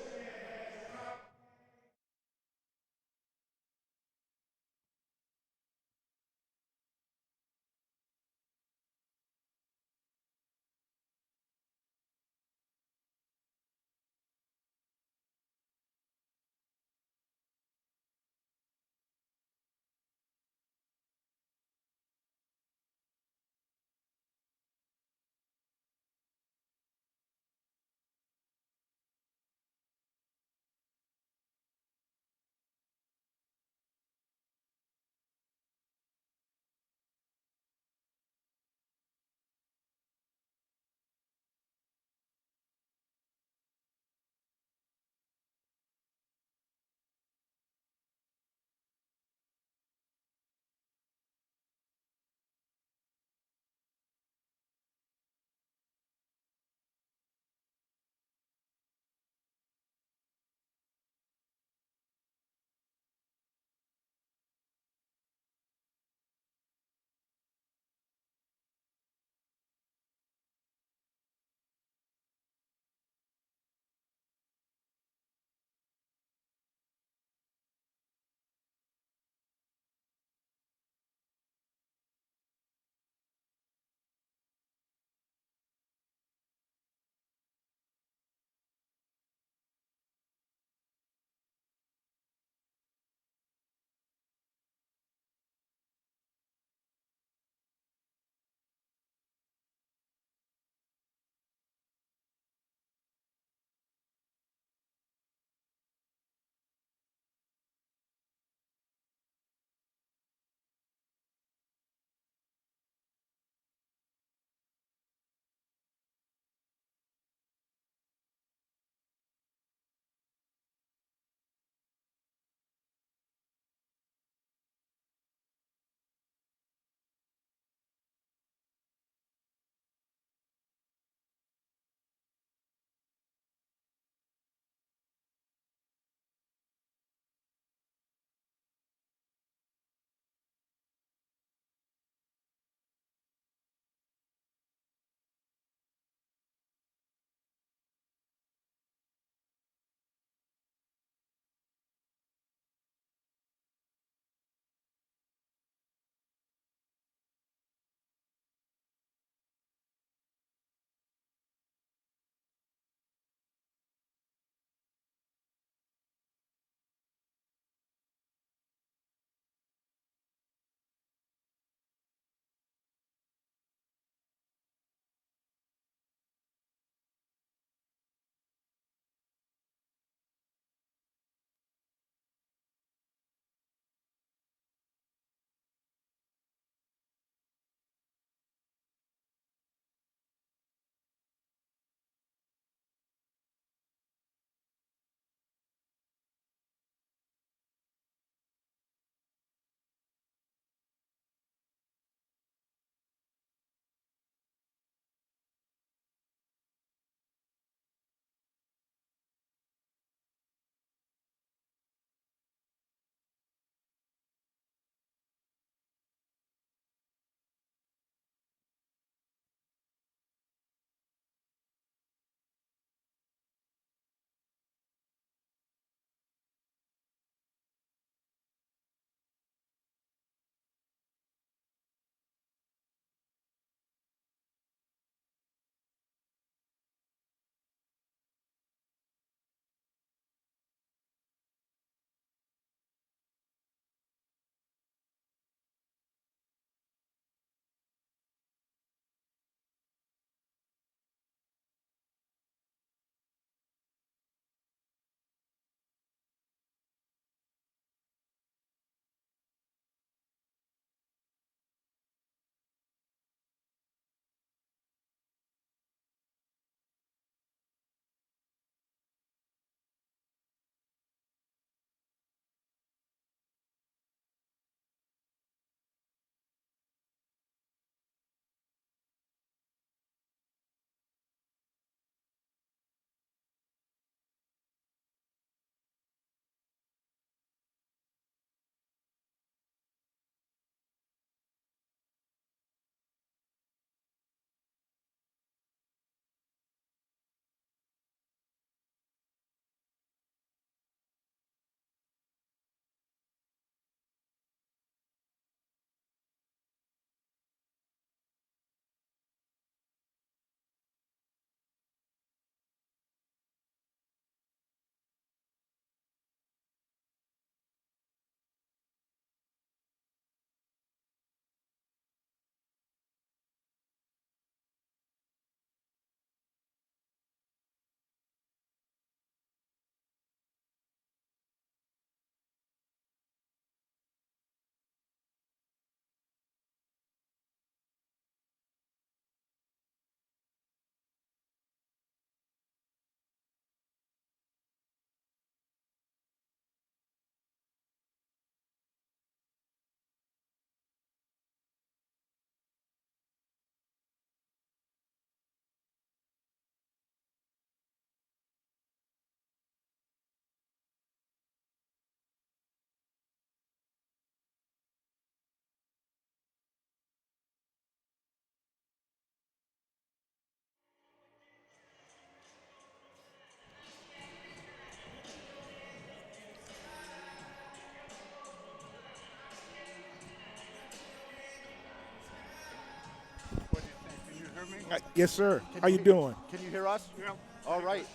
hear me? Yes, sir. Can How you doing? Can you hear us? Yeah. All right.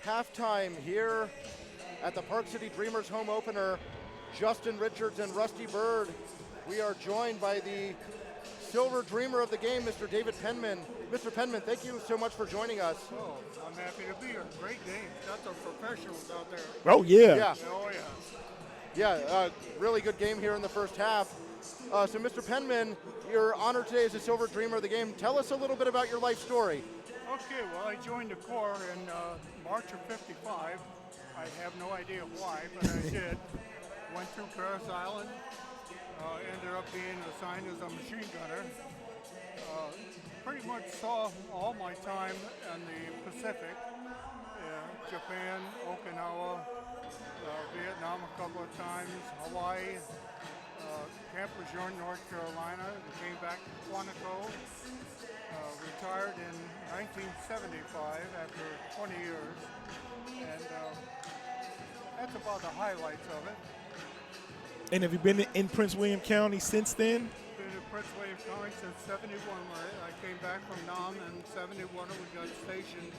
Halftime here at the Park City Dreamers home opener. Justin Richards and Rusty Bird. We are joined by the silver dreamer of the game, Mr. David Penman. Mr. Penman, thank you so much for joining us. Oh, I'm happy to be here. Great game. Got some professionals out there. Oh, yeah. Yeah, Oh, yeah. yeah, really good game here in the first half. So, Mr. Penman, you're honored today as the silver dreamer of the game. Tell us a little bit about your life story. Okay, well, I joined the Corps in March of '55. I have no idea why, but I did. Went through Paris Island. Ended up being assigned as a machine gunner. Pretty much saw all my time in the Pacific. Japan, Okinawa, Vietnam a couple of times, Hawaii, Camp Lejeune, North Carolina, and came back to Quantico. Retired in 1975 after 20 years. And that's about the highlights of it. And have you been in Prince William County since then? Been in Prince William County since '71. I came back from Nam in '71. We got stationed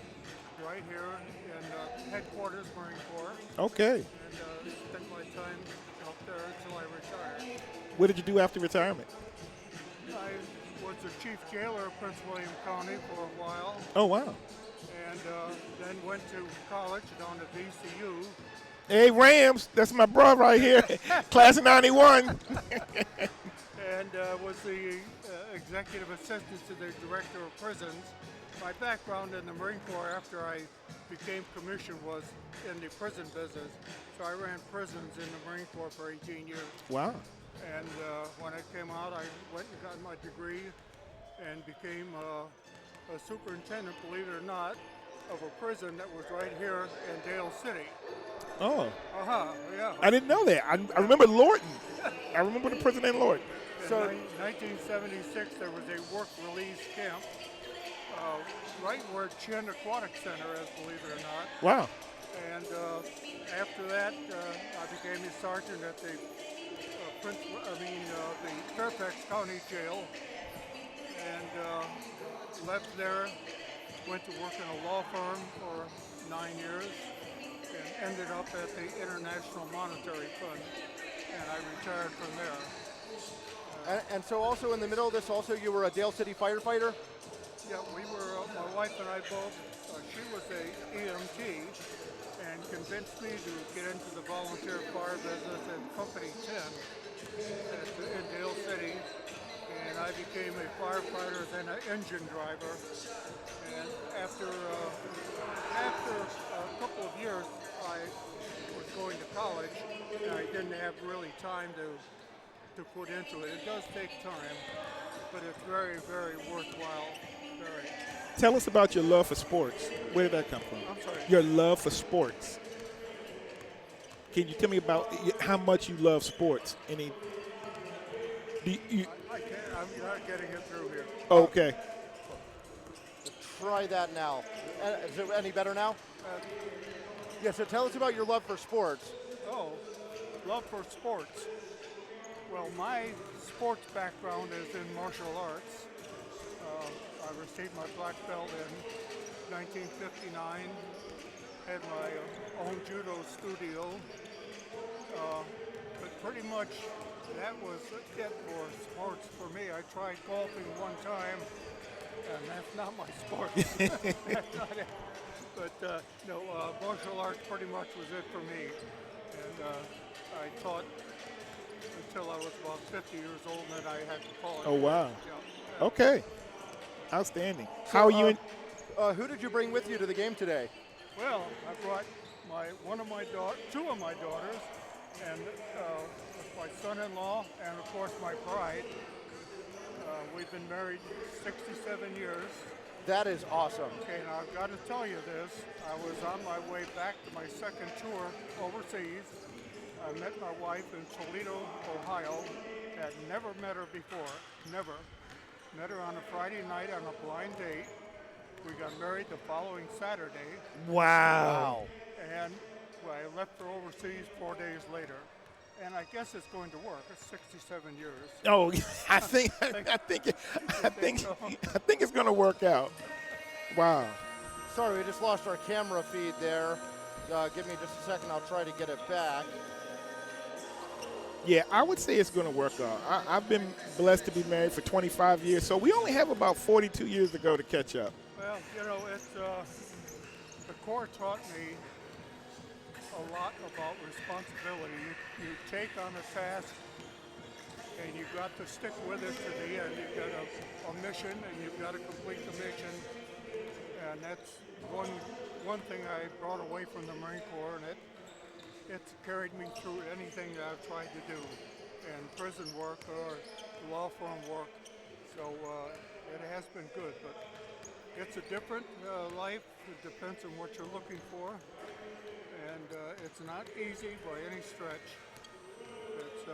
right here in headquarters Marine Corps. Okay. And spent my time up there until I retired. What did you do after retirement? I was the chief jailer of Prince William County for a while. Oh, wow. And then went to college down at VCU. Hey, Rams, that's my bro right here, class of 91. And was the executive assistant to the director of prisons. My background in the Marine Corps after I became commissioned was in the prison business. So I ran prisons in the Marine Corps for 18 years. Wow. And when I came out, I went and got my degree and became a superintendent, believe it or not, of a prison that was right here in Dale City. Oh. Yeah. I didn't know that. I remember Lorton. I remember the prison in Lorton. So in 1976, there was a work release camp right where Chin Aquatic Center is, believe it or not. Wow. And after that, I became a sergeant at the the Fairfax County Jail, and left there. Went to work in a law firm for 9 years, and ended up at the International Monetary Fund, and I retired from there. And so also in the middle of this, also you were a Dale City firefighter? Yeah, we were, my wife and I both, she was a EMT and convinced me to get into the volunteer fire business in Company 10 in Dale City. And I became a firefighter, then an engine driver. And after a couple of years, I was going to college, and I didn't have really time to put into it. It does take time, but it's very, very worthwhile. Very. Tell us about your love for sports. Where did that come from? I'm sorry. Your love for sports. Can you tell me about how much you love sports? I can't. I'm not getting it through here. Okay. Try that now. Is it any better now? Yeah, so tell us about your love for sports. Oh, love for sports. Well, my sports background is in martial arts. I received my black belt in 1959, had my own judo studio, but pretty much that was it for sports for me. I tried golfing one time, and that's not my sport. That's not it. But no, martial arts pretty much was it for me. And I taught until I was about 50 years old, and then I had to call it. Oh, wow. Yeah. Okay. Outstanding. So, How are you? Who did you bring with you to the game today? Well, I brought two of my daughters, and my son-in-law, and of course my bride. We've been married 67 years. That is awesome. Okay, now I've got to tell you this. I was on my way back to my second tour overseas. I met my wife in Toledo, Ohio. Had never met her before, never. Met her on a Friday night on a blind date. We got married the following Saturday. Wow. And I left for overseas 4 days later. and I guess it's going to work. It's 67 years. Oh, I think it's going to work out. Wow. Sorry, we just lost our camera feed there. Give me just a second. I'll try to get it back. Yeah, I would say it's going to work out. I've been blessed to be married for 25 years, so we only have about 42 years to go to catch up. Well, you know, it's the Corps taught me a lot about responsibility. You take on a task, and you've got to stick with it to the end. You've got a mission, and you've got to complete the mission. And that's one thing I brought away from the Marine Corps, and it's carried me through anything that I've tried to do, and prison work or law firm work. So it has been good, but it's a different life. It depends on what you're looking for, and it's not easy by any stretch. It's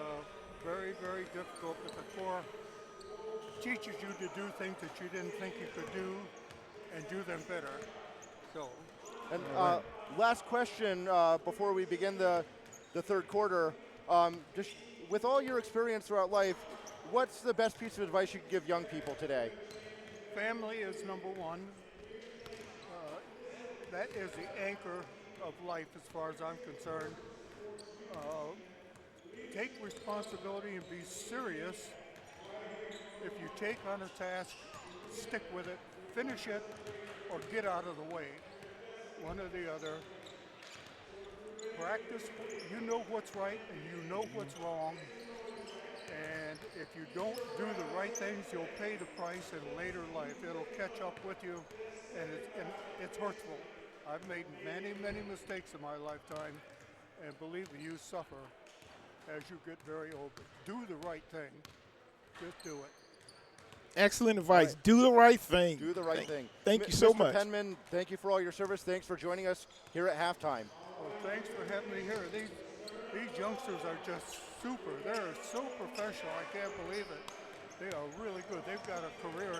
very, very difficult, but the Corps teaches you to do things that you didn't think you could do and do them better. So. And last question before we begin the third quarter. Just with all your experience throughout life, what's the best piece of advice you could give young people today? Family is number one. That is the anchor of life as far as I'm concerned. Take responsibility and be serious. If you take on a task, stick with it, finish it, or get out of the way. One or the other. Practice, you know what's right and you know what's wrong. And if you don't do the right things, you'll pay the price in later life. It'll catch up with you, and it's hurtful. I've made many, many mistakes in my lifetime, and believe me, you suffer as you get very old. But do the right thing. Just do it. Excellent advice. Right. Do the right thing. Do the right thing. Thank you so Mr. much. Penman, thank you for all your service. Thanks for joining us here at halftime. Well, thanks for having me here. These youngsters are just super. They're so professional. I can't believe it. They are really good. They've got a career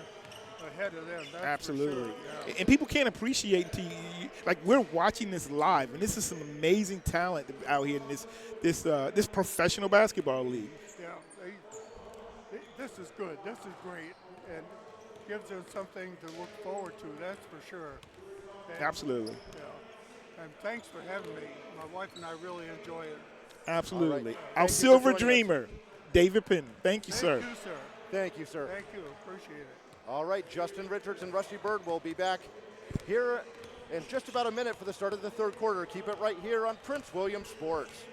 ahead of them. That's absolutely. For sure. Yeah. And people can't appreciate until like we're watching this live, and this is some amazing talent out here in this professional basketball league. Yeah, this is good. This is great, and gives them something to look forward to. That's for sure. And, absolutely. Yeah, and thanks for having me. My wife and I really enjoy it. Absolutely. Right. Our silver dreamer, David Penn. Thank you, sir. Thank you, sir. Thank you, sir. Thank you. Appreciate it. All right, Justin Richards and Rusty Bird will be back here in just about a minute for the start of the third quarter. Keep it right here on Prince William Sports.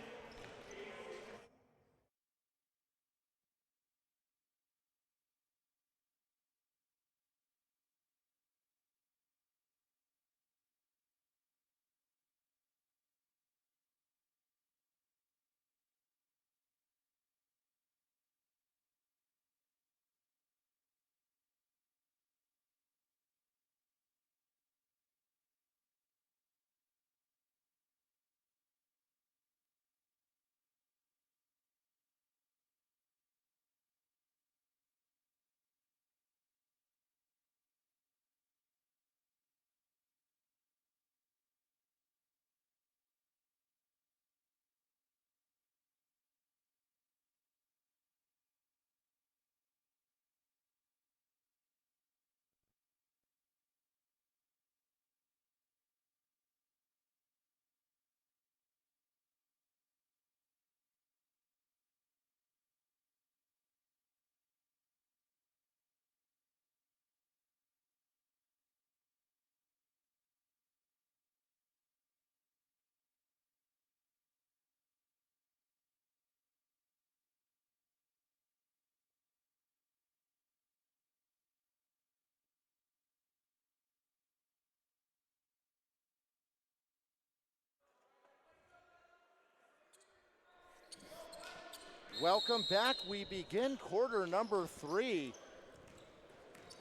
Welcome back. We begin quarter number 3.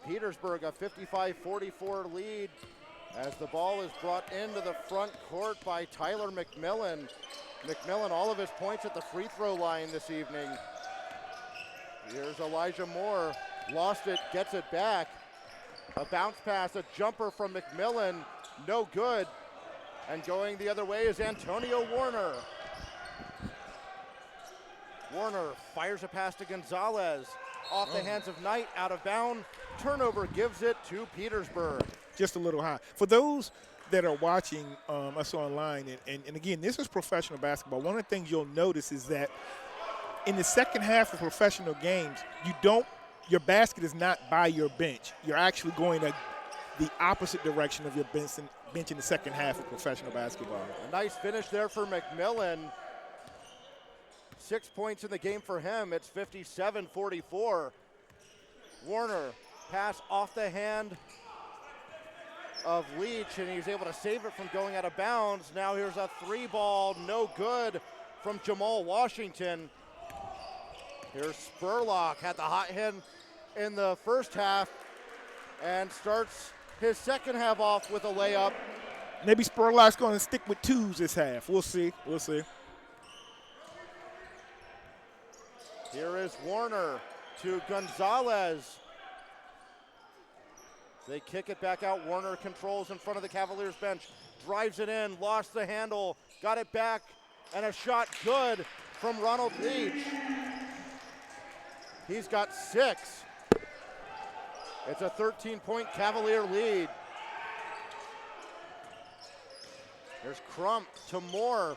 Petersburg a 55-44 lead as the ball is brought into the front court by Tyler McMillan. McMillan, all of his points at the free throw line this evening. Here's Elijah Moore, lost it, gets it back. A bounce pass, a jumper from McMillan, no good. And going the other way is Antonio Warner. Warner fires a pass to Gonzalez. Off the hands of Knight, out of bounds. Turnover gives it to Petersburg. Just a little high. For those that are watching us online, and again, this is professional basketball. One of the things you'll notice is that in the second half of professional games, your basket is not by your bench. You're actually going the opposite direction of your bench in the second half of professional basketball. A nice finish there for McMillan. 6 points in the game for him. It's 57-44. Warner, pass off the hand of Leach, and he's able to save it from going out of bounds. Now here's a three ball, no good from Jamal Washington. Here's Spurlock, had the hot hand in the first half and starts his second half off with a layup. Maybe Spurlock's going to stick with twos this half. We'll see. We'll see. Here is Warner to Gonzalez. They kick it back out. Warner controls in front of the Cavaliers bench. Drives it in, lost the handle, got it back, and a shot good from Ronald Leach. He's got 6. It's a 13-point Cavalier lead. There's Crump to Moore.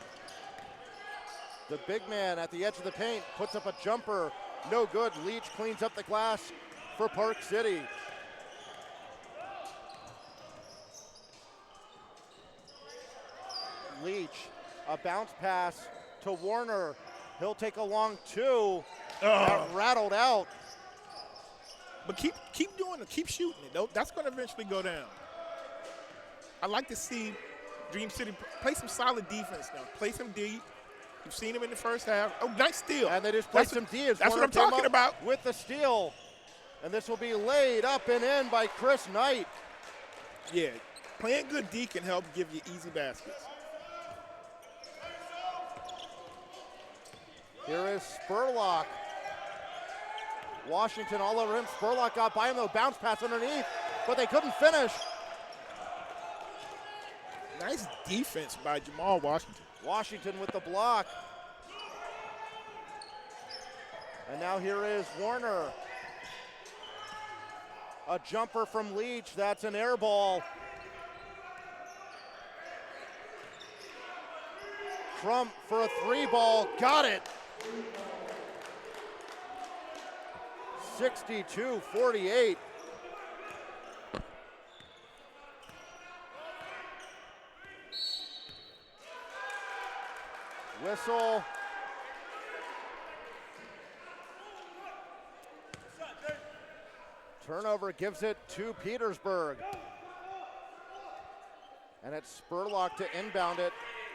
The big man at the edge of the paint puts up a jumper. No good. Leach cleans up the glass for Park City. Leach, a bounce pass to Warner. He'll take a long two. That rattled out. But keep doing it. Keep shooting it. That's going to eventually go down. I like to see Dream City play some solid defense now. Play some D. You've seen him in the first half. Oh, nice steal. And they just played some D. That's what I'm talking about. With the steal. And this will be laid up and in by Chris Knight. Yeah, playing good D can help give you easy baskets. Here is Spurlock. Washington all over him. Spurlock got by him, though. Bounce pass underneath, but they couldn't finish. Nice defense by Jamal Washington. Washington with the block. And now here is Warner. A jumper from Leach. That's an air ball. Crump for a three ball. Got it. 62-48. Whistle. Turnover gives it to Petersburg. And it's Spurlock to inbound it.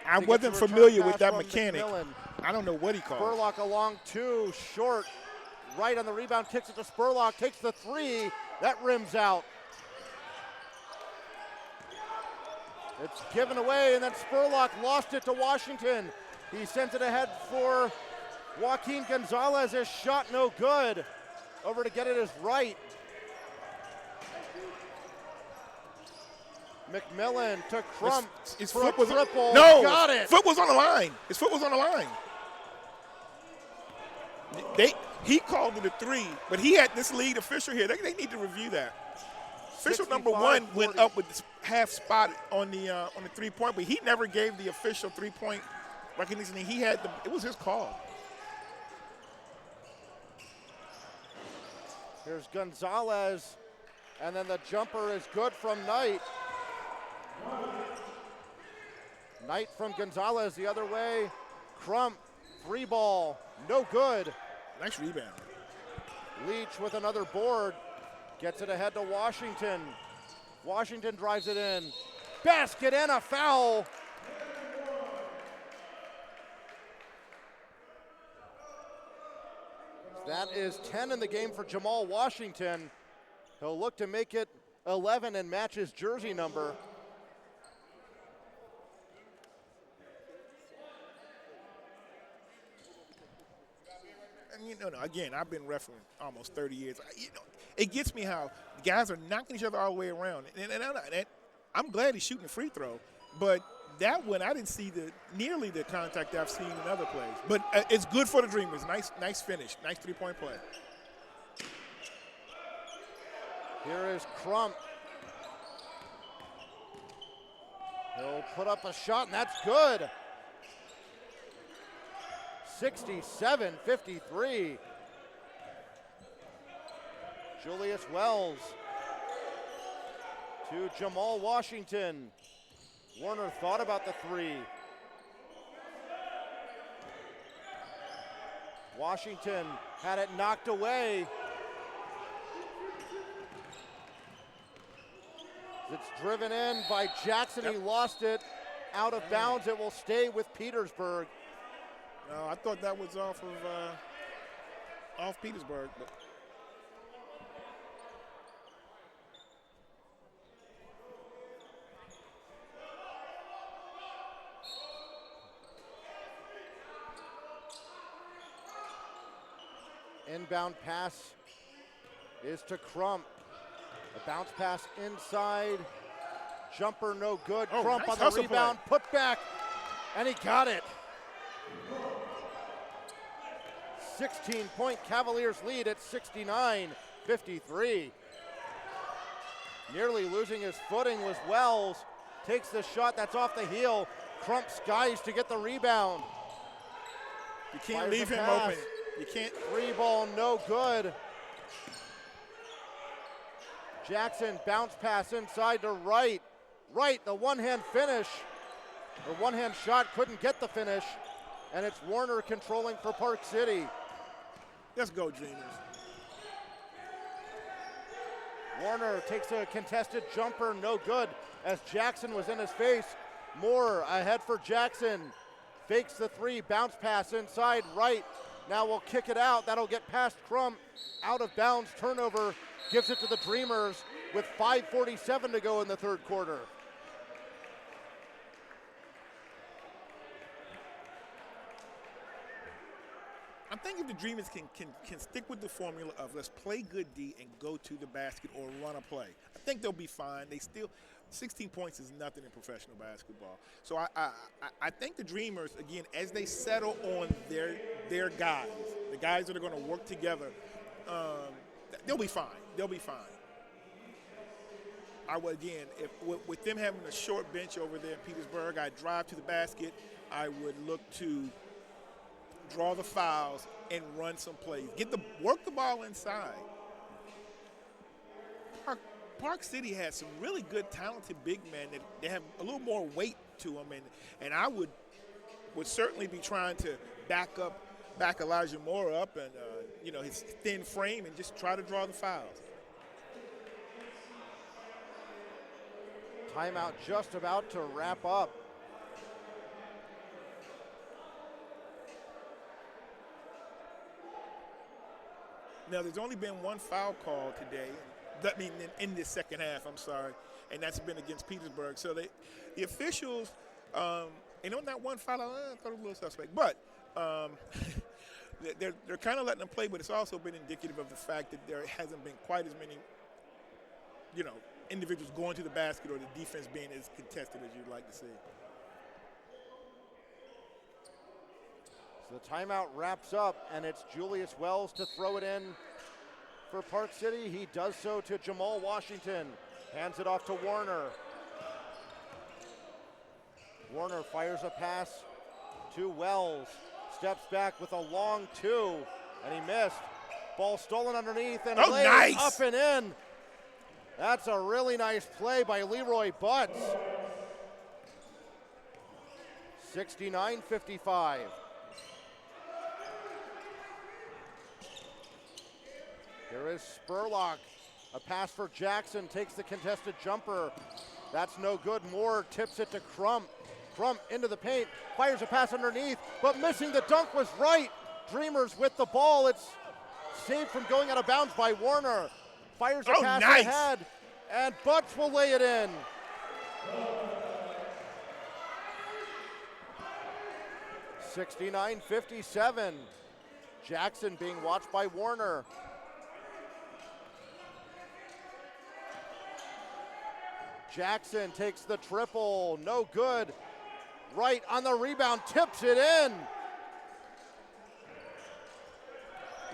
I wasn't familiar with that mechanic. McMillan. I don't know what he called. Spurlock along two, short. Right on the rebound, kicks it to Spurlock, takes the three. That rims out. It's given away, and then Spurlock lost it to Washington. He sends it ahead for Joaquin Gonzalez. His shot no good. Over to get it is Wright. McMillan to Crump His for foot a was triple. No, Got it. Foot was on the line. His foot was on the line. He called it a three, but he had this lead official here. They need to review that. Official number 1 went up with this half spot on the 3-point, but he never gave the official 3-point recognition. It was his call. Here's Gonzalez, and then the jumper is good from Knight. Knight from Gonzalez the other way. Crump, three ball, no good. Nice rebound. Leach with another board, gets it ahead to Washington. Washington drives it in. Basket and a foul. That is 10 in the game for Jamal Washington. He'll look to make it 11 and match his jersey number. And again, I've been refereeing almost 30 years. It gets me how guys are knocking each other all the way around. And I'm glad he's shooting a free throw, but that one, I didn't see nearly the contact I've seen in other plays. But it's good for the Dreamers. Nice finish. Nice three-point play. Here is Crump. He'll put up a shot, and that's good. 67-53. Julius Wells to Jamal Washington. Warner thought about the three. Washington had it knocked away. It's driven in by Jackson. He lost it out of bounds. It will stay with Petersburg. No, I thought that was off Petersburg. But. Inbound pass is to Crump. A bounce pass inside. Jumper no good. Oh, Crump nice on the rebound. play. Put back. And he got it. 16-point Cavaliers lead at 69-53. Nearly losing his footing was Wells. Takes the shot. That's off the heel. Crump skies to get the rebound. You can't Fires leave the him pass. open. You can't. Three ball, no good. Jackson, bounce pass inside to Wright. Wright, the one-hand finish, or one-hand shot, couldn't get the finish, and it's Warner controlling for Park City. Let's go, Dreamers. Warner takes a contested jumper, no good, as Jackson was in his face. Moore ahead for Jackson. Fakes the three, bounce pass inside, Wright. Now we'll kick it out. That'll get past Crump. Out of bounds, turnover. Gives it to the Dreamers with 5:47 to go in the third quarter. I'm thinking if the Dreamers can stick with the formula of let's play good D and go to the basket or run a play, I think they'll be fine. 16 points is nothing in professional basketball. So I think the Dreamers, again, as they settle on their guys, the guys that are going to work together, they'll be fine. They'll be fine. I would, again, with them having a short bench over there in Petersburg, I'd drive to the basket. I would look to draw the fouls and run some plays. Work the ball inside. Park City has some really good, talented big men that they have a little more weight to them, and I would certainly be trying to back Elijah Moore up and his thin frame and just try to draw the fouls. Timeout just about to wrap up. Now, there's only been one foul call today. I mean, in this second half, I'm sorry, and that's been against Petersburg. So the officials, and on that one foul, I thought it was a little suspect. But they're kind of letting them play, but it's also been indicative of the fact that there hasn't been quite as many, individuals going to the basket or the defense being as contested as you'd like to see. So the timeout wraps up, and it's Julius Wells to throw it in for Park City. He does so to Jamal Washington. Hands it off to Warner. Warner fires a pass to Wells. Steps back with a long two, and he missed. Ball stolen underneath, and lays nice. Up and in. That's a really nice play by Leroy Butts. 69-55. Here is Spurlock. A pass for Jackson, takes the contested jumper. That's no good. Moore tips it to Crump. Crump into the paint, fires a pass underneath, but missing the dunk was right. Dreamers with the ball. It's saved from going out of bounds by Warner. Fires a pass ahead, and Butts will lay it in. (69-57). Jackson being watched by Warner. Jackson takes the triple, no good. Wright on the rebound, tips it in.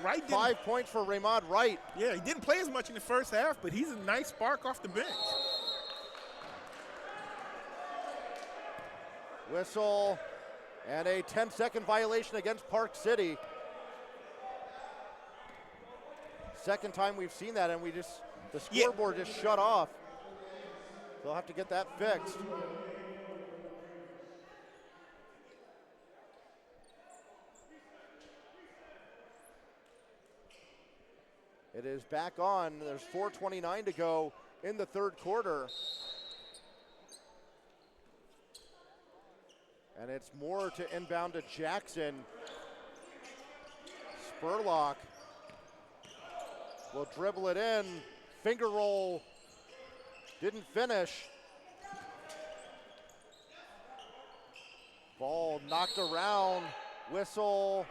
Wright 5 points for Raymond Wright. Yeah, he didn't play as much in the first half, but he's a nice spark off the bench. Whistle and a 10-second violation against Park City. Second time we've seen that, and the scoreboard just shut off. They'll have to get that fixed. It is back on. There's 4:29 to go in the third quarter. And it's Moore to inbound to Jackson. Spurlock will dribble it in. Finger roll. Didn't finish. Ball knocked around. Whistle.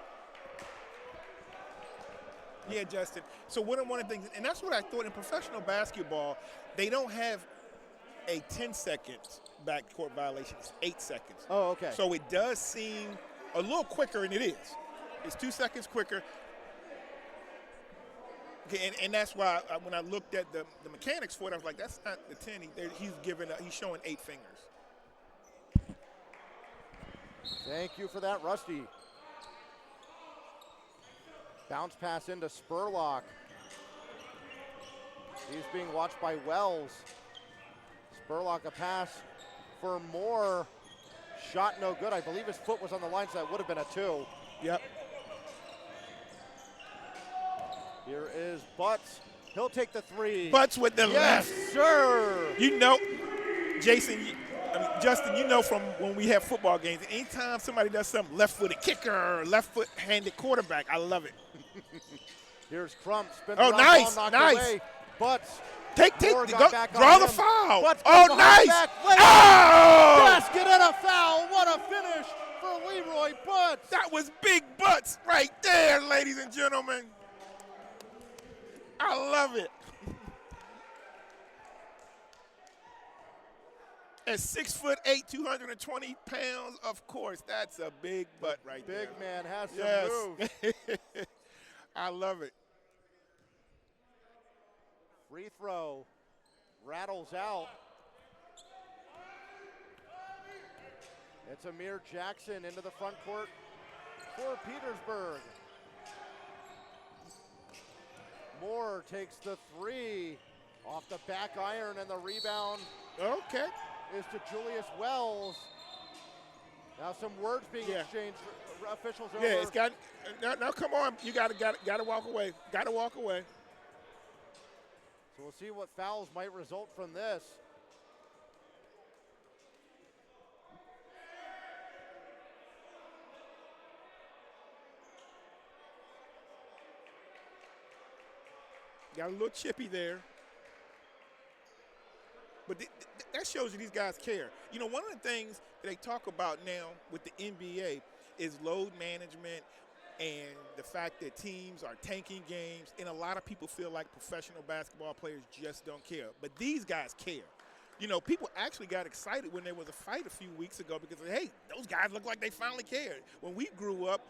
Yeah, Justin. So one of the things, and that's what I thought in professional basketball, they don't have a 10 seconds backcourt violation. It's 8 seconds. Oh, okay. So it does seem a little quicker, and it is. It's 2 seconds quicker. Okay, and that's why when I looked at the mechanics for it, I was like, that's not the 10. He's showing 8 fingers. Thank you for that, Rusty. Bounce pass into Spurlock. He's being watched by Wells. Spurlock a pass for Moore. Shot no good. I believe his foot was on the line, so that would have been a 2. Yep. Here is Butts. He'll take the 3. Butts with the yes, left. sir. You know, Jason, Justin, you know from when we have football games, anytime somebody does something left-footed kicker, left-foot-handed quarterback, I love it. Here's Crump. Spins oh, nice, nice. Away. Butts. Draw the foul. Butts oh, nice. Oh! Basket and a foul. What a finish for Leroy Butts. That was big Butts right there, ladies and gentlemen. I love it. At 6'8", 220 pounds, of course, that's a big butt right there. Big man has some moves. I love it. Free throw, rattles out. It's Amir Jackson into the front court for Petersburg. Moore takes the 3 off the back iron, and the rebound. Okay. Is to Julius Wells. Now some words being exchanged. Officials over. Yeah, it's got. Now come on, you got to walk away. Got to walk away. So we'll see what fouls might result from this. Got a little chippy there. But that shows you these guys care. You know, one of the things that they talk about now with the NBA is load management and the fact that teams are tanking games. And a lot of people feel like professional basketball players just don't care. But these guys care. You know, people actually got excited when there was a fight a few weeks ago because, hey, those guys look like they finally cared. When we grew up,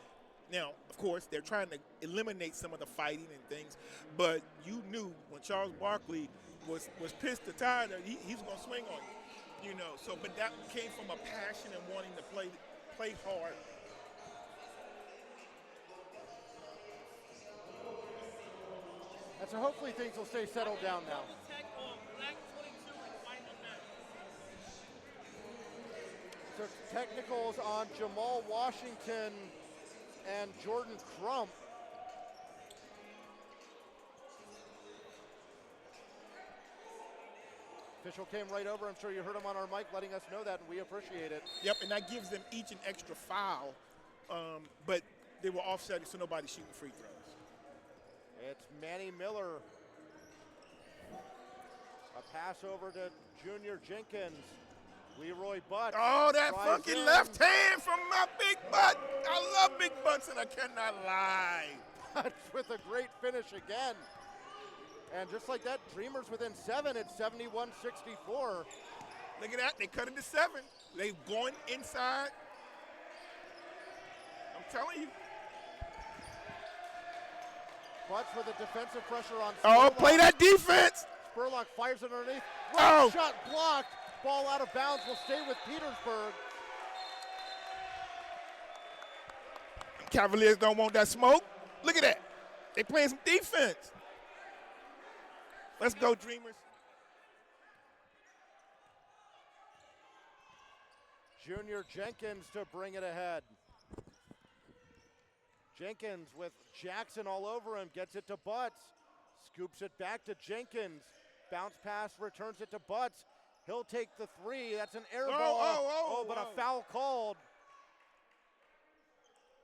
now, of course, they're trying to eliminate some of the fighting and things. But you knew when Charles Barkley was pissed or tired, he's going to swing on you, you know. So, but that came from a passion and wanting to play hard. And so hopefully things will stay settled down now. So technicals on Jamal Washington and Jordan Crump. Official came right over. I'm sure you heard him on our mic letting us know that, and we appreciate it. Yep, and that gives them each an extra foul, but they were offsetting so nobody's shooting free throws. It's Manny Miller. A pass over to Junior Jenkins. Leroy Butts. Oh, that funky left hand from my big butt. I love big butts, and I cannot lie. Butts with a great finish again. And just like that, Dreamers within 7 at 71-64. Look at that. They cut it to 7. They going inside. I'm telling you. Butts with the defensive pressure on Oh, Spurlock. play that defense. Spurlock fires it underneath. Oh. Right shot blocked. Ball out of bounds will stay with Petersburg. Cavaliers don't want that smoke. Look at that. They playing some defense. Let's go, Dreamers. Junior Jenkins to bring it ahead. Jenkins with Jackson all over him, gets it to Butts. Scoops it back to Jenkins. Bounce pass, returns it to Butts. He'll take the 3. That's an air ball. But a foul called.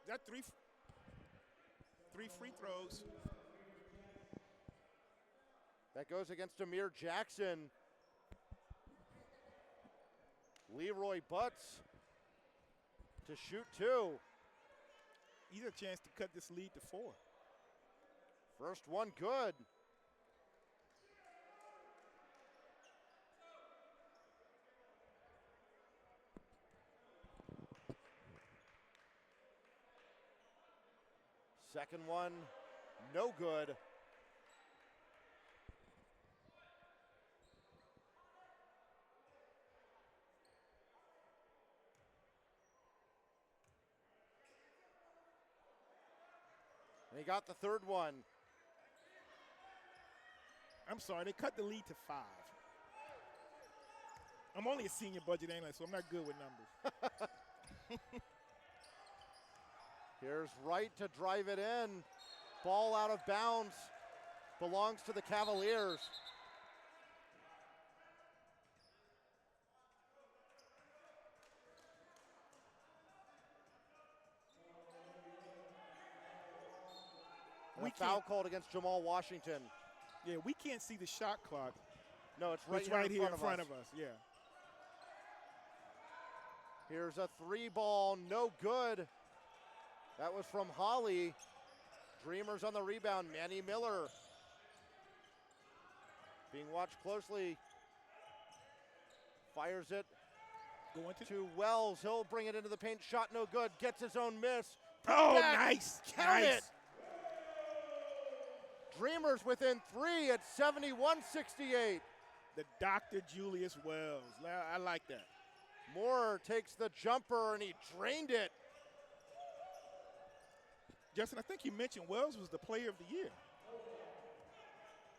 Is that three free throws? That goes against Amir Jackson. Leroy Butts to shoot 2. He's a chance to cut this lead to 4. First one good. Second one, no good. And he got the third one. I'm sorry, they cut the lead to 5. I'm only a senior budget analyst, so I'm not good with numbers. Here's Wright to drive it in. Ball out of bounds. Belongs to the Cavaliers. And a foul called against Jamal Washington. Yeah, we can't see the shot clock. No, it's right, here in front of us. Yeah. Here's a 3 ball, no good. That was from Holly. Dreamers on the rebound, Manny Miller. Being watched closely. Fires it Going to Wells. He'll bring it into the paint, shot no good. Gets his own miss. Oh, Back. nice. Count nice. it. Dreamers within 3 at 71-68. The Dr. Julius Wells. I like that. Moore takes the jumper and he drained it. Justin, I think you mentioned Wells was the player of the year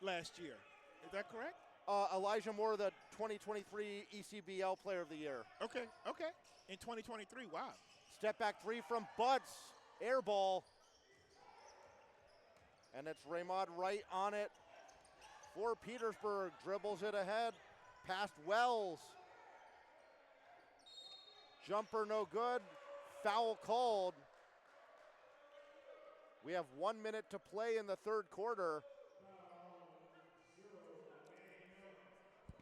last year. Is that correct? Elijah Moore, the 2023 ECBL player of the year. Okay. In 2023, wow. Step back 3 from Butts. Air ball. And it's Raymond Wright on it for Petersburg. Dribbles it ahead. Past Wells. Jumper no good. Foul called. We have 1 minute to play in the third quarter.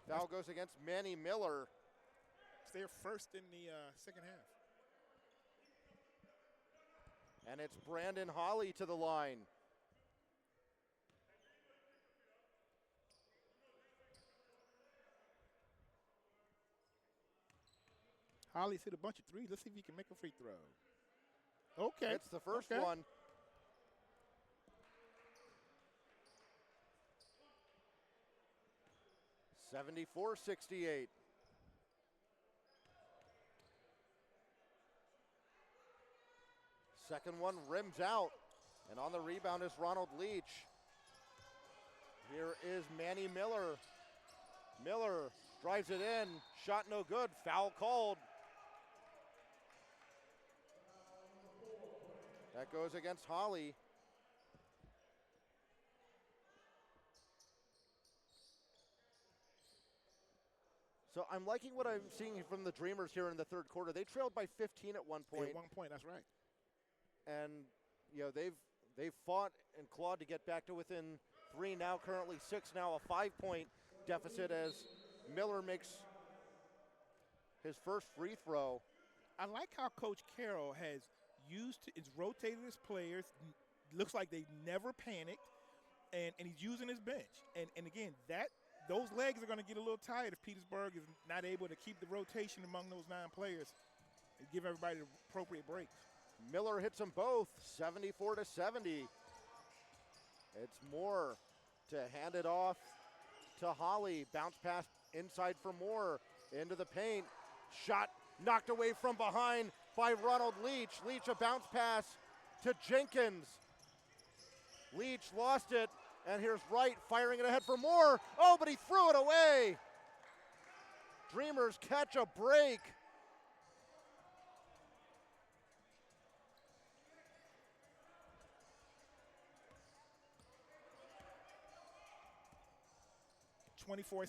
Foul goes against Manny Miller. It's their first in the second half. And it's Brandon Holly to the line. Holly's hit a bunch of threes. Let's see if he can make a free throw. Okay. It's the first one. $74-68. Second one rims out. And on the rebound is Ronald Leach. Here is Manny Miller. Miller drives it in. Shot no good. Foul called. That goes against Holly. So I'm liking what I'm seeing from the Dreamers here in the third quarter. They trailed by 15 at one point. At 1 point, that's right. And they've fought and clawed to get back to within 3, now currently 6, now a 5-point deficit as Miller makes his first free throw. I like how Coach Carroll has rotated his players. Looks like they never panicked, and he's using his bench. And again, those legs are going to get a little tired if Petersburg is not able to keep the rotation among those 9 players and give everybody the appropriate breaks. Miller hits them both, 74-70. It's Moore to hand it off to Holly. Bounce pass inside for Moore, into the paint. Shot knocked away from behind by Ronald Leach. Leach a bounce pass to Jenkins. Leach lost it, and here's Wright firing it ahead for Moore. Oh, but he threw it away. Dreamers catch a break.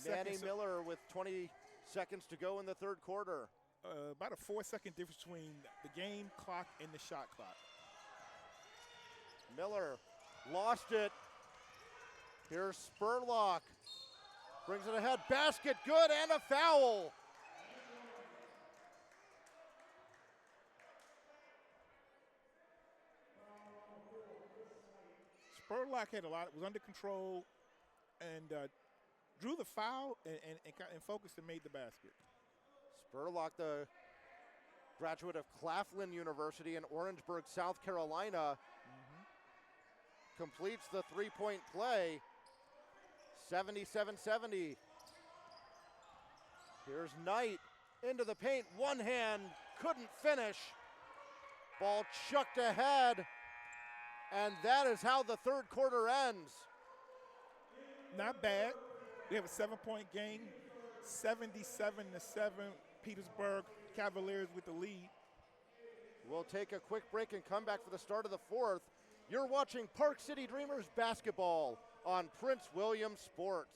Manny Miller with 20 seconds to go in the third quarter. About a 4-second difference between the game clock and the shot clock. Miller lost it. Here's Spurlock. Brings it ahead. Basket good and a foul. Spurlock had a lot, was under control, and drew the foul and focused and made the basket. Spurlock, the graduate of Claflin University in Orangeburg, South Carolina, completes the three-point play, 77-70. Here's Knight into the paint, one hand, couldn't finish. Ball chucked ahead, and that is how the third quarter ends. Not bad. We have a 7-point game, 77-7. Petersburg Cavaliers with the lead. We'll take a quick break and come back for the start of the fourth. You're watching Park City Dreamers basketball on Prince William Sports.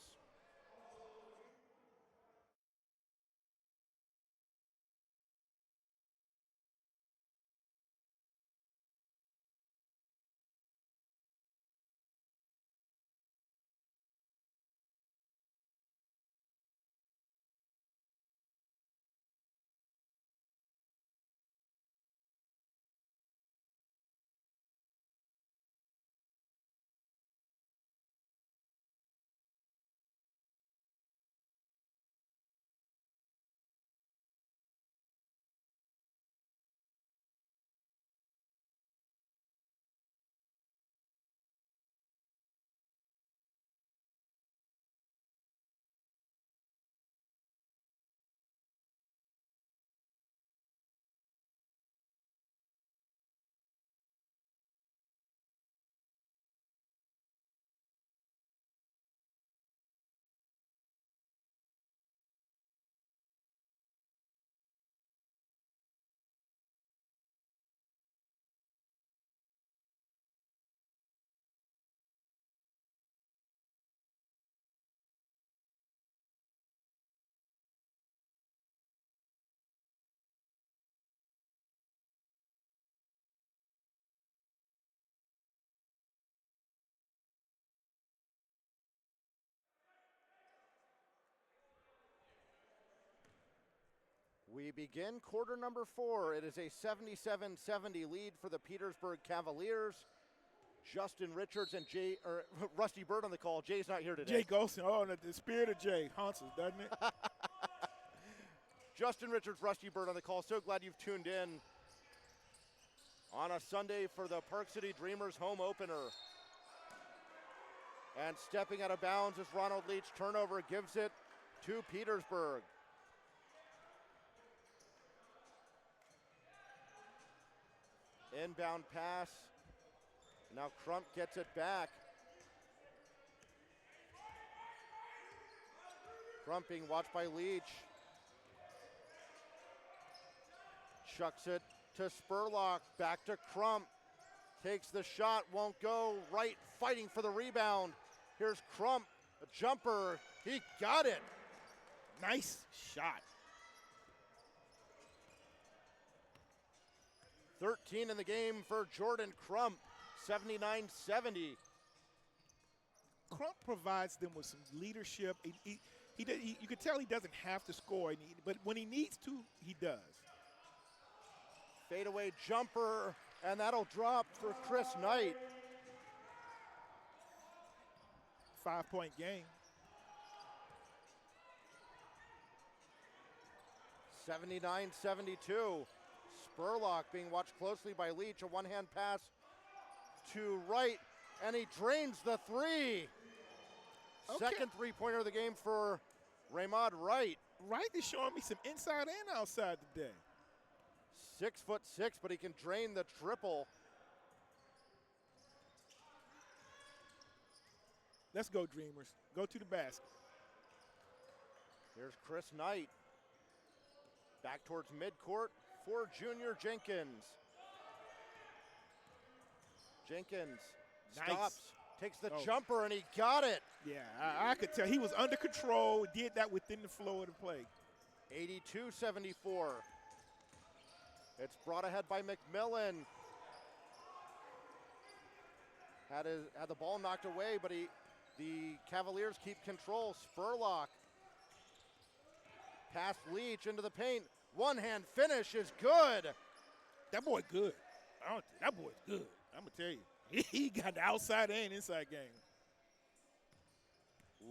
We begin quarter number 4. It is a 77-70 lead for the Petersburg Cavaliers. Justin Richards and Rusty Bird on the call. Jay's not here today. Jay Golson. Oh, the spirit of Jay haunts us, doesn't it? Justin Richards, Rusty Bird on the call. So glad you've tuned in on a Sunday for the Park City Dreamers home opener. And stepping out of bounds is Ronald Leach. Turnover gives it to Petersburg. Inbound pass. Now Crump gets it back. Crump being watched by Leach. Chucks it to Spurlock. Back to Crump. Takes the shot, won't go. Wright fighting for the rebound. Here's Crump, a jumper. He got it. Nice shot. 13 in the game for Jordan Crump, 79-70. Crump provides them with some leadership. You can tell he doesn't have to score, but when he needs to, he does. Fadeaway jumper, and that'll drop for Chris Knight. 5-point game. 79-72. Spurlock being watched closely by Leach. A one-hand pass to Wright, and he drains the three. Okay. Second three-pointer of the game for Raymond Wright. Wright is showing me some inside and outside today. 6'6", but he can drain the triple. Let's go, Dreamers. Go to the basket. Here's Chris Knight. Back towards midcourt for Junior Jenkins. Jenkins stops, takes the jumper, and he got it. Yeah, I could tell. He was under control, did that within the flow of the play. 82-74. It's brought ahead by McMillan. Had the ball knocked away, but the Cavaliers keep control. Spurlock. Pass Leach into the paint. One-hand finish is good. That boy good. That boy's good. I'm going to tell you. He got the outside and inside game.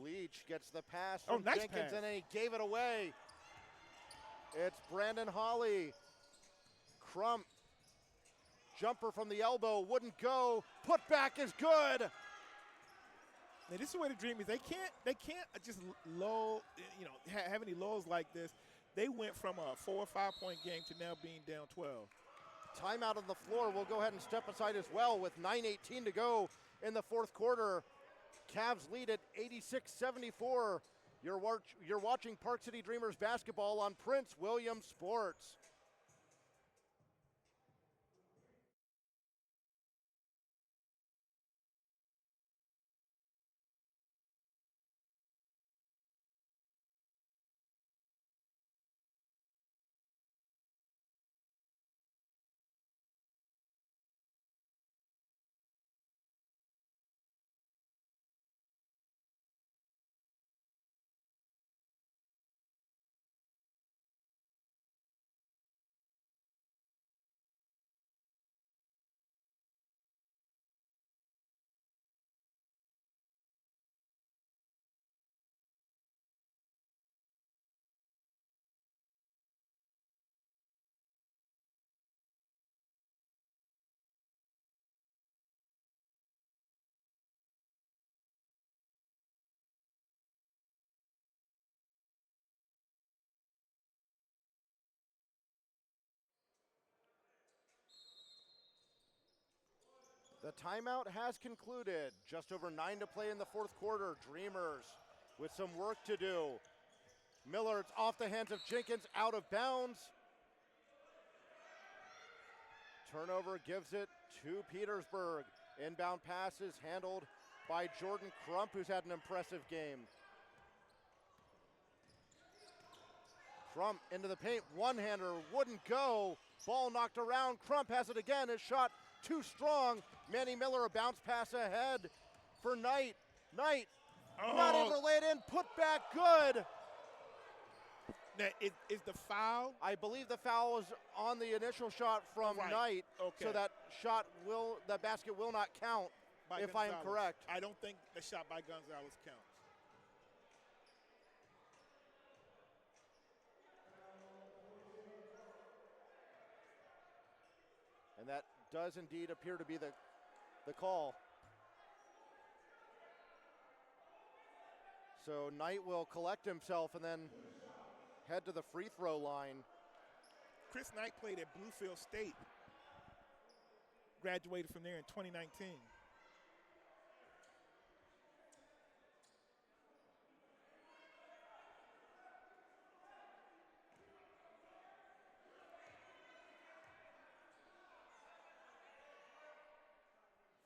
Leach gets the pass from nice Jenkins, pass. and then he gave it away. It's Brandon Hawley. Crump. Jumper from the elbow, wouldn't go. Put back is good. Now, this is the way the Dream is. They can't just have any lulls like this. They went from a 4 or 5 point game to now being down 12. Timeout on the floor. We'll go ahead and step aside as well with 9:18 to go in the fourth quarter. Cavs lead at 86-74. You're watching Park City Dreamers basketball on Prince William Sports. The timeout has concluded. Just over 9 to play in the fourth quarter. Dreamers with some work to do. Millard's off the hands of Jenkins, out of bounds. Turnover gives it to Petersburg. Inbound passes handled by Jordan Crump, who's had an impressive game. Crump into the paint, one-hander, wouldn't go. Ball knocked around, Crump has it again, his shot too strong. Manny Miller, a bounce pass ahead for Knight. Knight, not able to lay it in, put back good. Now, is the foul? I believe the foul was on the initial shot from Knight, so that basket will not count, if I am correct. I don't think the shot by Gonzalez counts. And that does indeed appear to be the call. So Knight will collect himself and then head to the free throw line. Chris Knight played at Bluefield State. Graduated from there in 2019.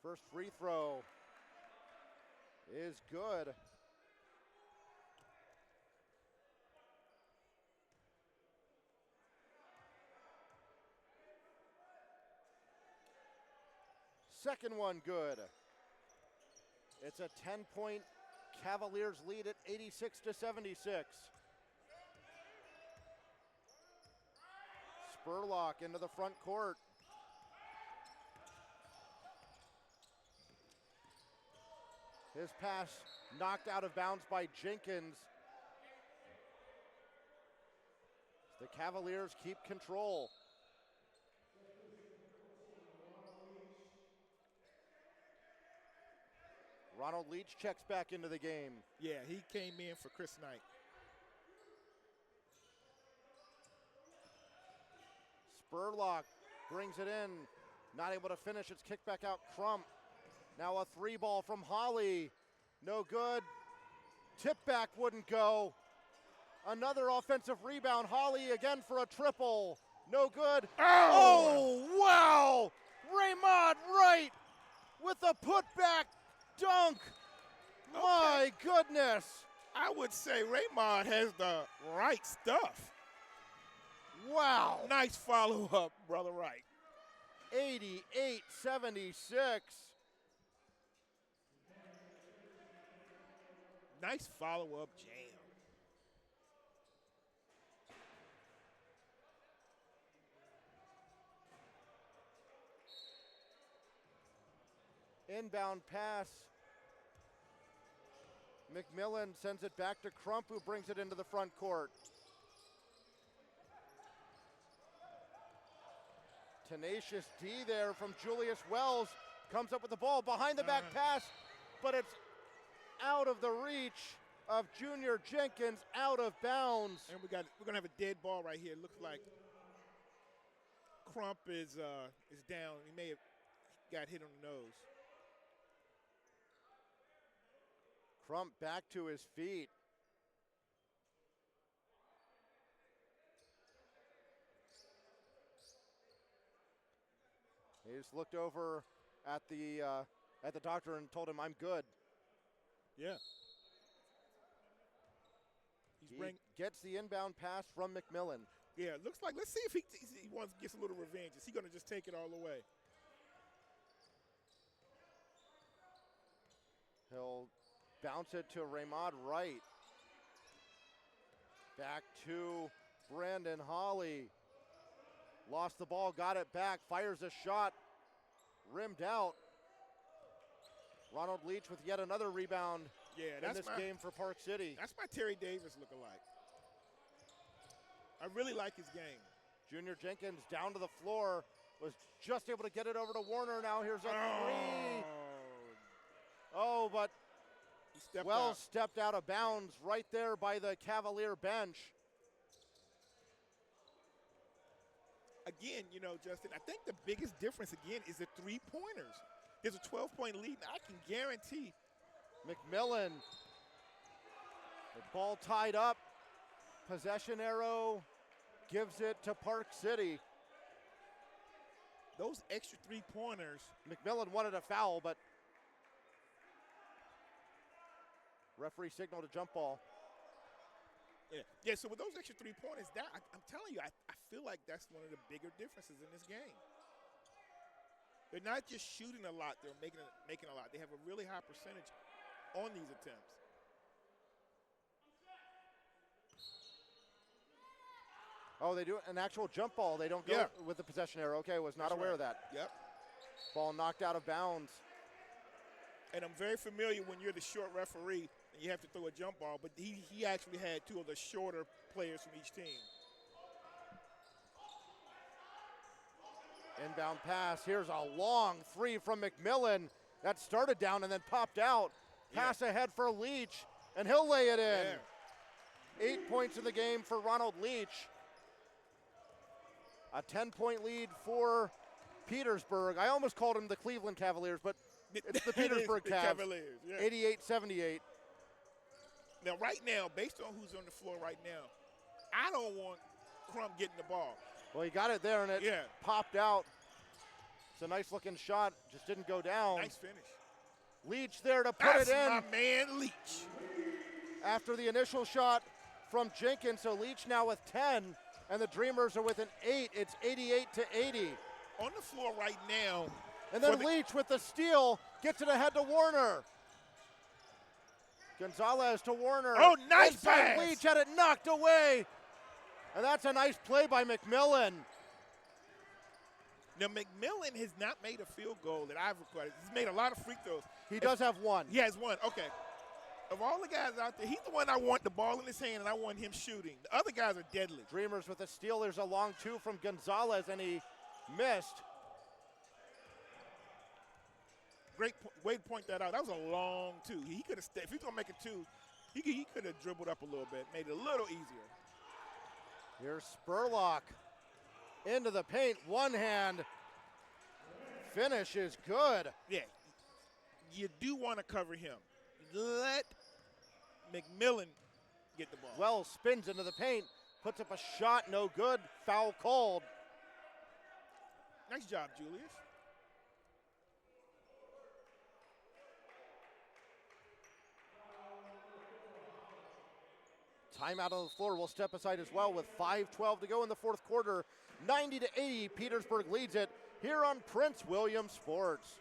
First free throw is good. Second one good. It's a 10-point Cavaliers lead at 86-76. Spurlock into the front court. His pass knocked out of bounds by Jenkins. The Cavaliers keep control. Ronald Leach checks back into the game. Yeah, he came in for Chris Knight. Spurlock brings it in. Not able to finish. It's kicked back out. Crump. Now a 3-ball from Holly. No good. Tip back wouldn't go. Another offensive rebound. Holly again for a triple. No good. Oh wow! Raymond Wright with a putback dunk. Okay. My goodness. I would say Raymond has the right stuff. Wow. Nice follow-up, Brother Wright. 88-76. Nice follow-up jam. Inbound pass. McMillan sends it back to Crump, who brings it into the front court. Tenacious D there from Julius Wells. Comes up with the ball, behind the back pass, but it's out of the reach of Junior Jenkins, out of bounds. And we're gonna have a dead ball right here. It looks like Crump is down. He may have got hit on the nose. Crump back to his feet. He just looked over at the doctor and told him, "I'm good." Yeah. He gets the inbound pass from McMillan. Yeah, it looks like, let's see if he wants to get a little revenge. Is he going to just take it all the way? He'll bounce it to Raymond Wright. Back to Brandon Holly. Lost the ball, got it back, fires a shot, rimmed out. Ronald Leach with yet another rebound in this game for Park City. That's my Terry Davis lookalike. I really like his game. Junior Jenkins down to the floor, was just able to get it over to Warner. Now here's a three. But Wells stepped out of bounds right there by the Cavalier bench. Again, Justin, I think the biggest difference, again, is the three-pointers. There's a 12-point lead, and I can guarantee. McMillan, the ball tied up. Possession arrow gives it to Park City. Those extra three-pointers. McMillan wanted a foul, but referee signaled a jump ball. Yeah, so with those extra three-pointers, I'm telling you, I feel like that's one of the bigger differences in this game. They're not just shooting a lot, they're making a lot. They have a really high percentage on these attempts. Oh, they do an actual jump ball. They don't go with the possession arrow. Okay, was not aware of that. Yep. Ball knocked out of bounds. And I'm very familiar when you're the short referee and you have to throw a jump ball, but he actually had two of the shorter players from each team. Inbound pass. Here's a long three from McMillan. That started down and then popped out. Pass ahead for Leach, and he'll lay it in. 8 points in the game for Ronald Leach. A 10-point lead for Petersburg. I almost called them the Cleveland Cavaliers, but it's the Petersburg Cavaliers. 88-78. Now, right now, based on who's on the floor right now, I don't want Crump getting the ball. Well, he got it there, and it popped out. It's a nice-looking shot. Just didn't go down. Nice finish. Leach there to put it in. That's my man, Leach. After the initial shot from Jenkins, so Leach now with 10, and the Dreamers are with an 8. It's 88-80. On the floor right now. And then Leach with the steal gets it ahead to Warner. Gonzalez to Warner. Oh, nice pass. Leach had it knocked away. And that's a nice play by McMillan. Now, McMillan has not made a field goal that I've recorded. He's made a lot of free throws. He does have one. He has one, okay. Of all the guys out there, he's the one I want the ball in his hand, and I want him shooting. The other guys are deadly. Dreamers with a steal. There's a long two from Gonzalez, and he missed. Great way to point that out. That was a long two. He could have stayed. If he's going to make a two, he could have dribbled up a little bit, made it a little easier. Here's Spurlock into the paint. One hand. Finish is good. Yeah. You do want to cover him. Let McMillan get the ball. Wells spins into the paint, puts up a shot, no good. Foul called. Nice job, Julius. Timeout on the floor. We'll step aside as well with 5:12 to go in the fourth quarter. 90-80, Petersburg leads it here on Prince William Sports.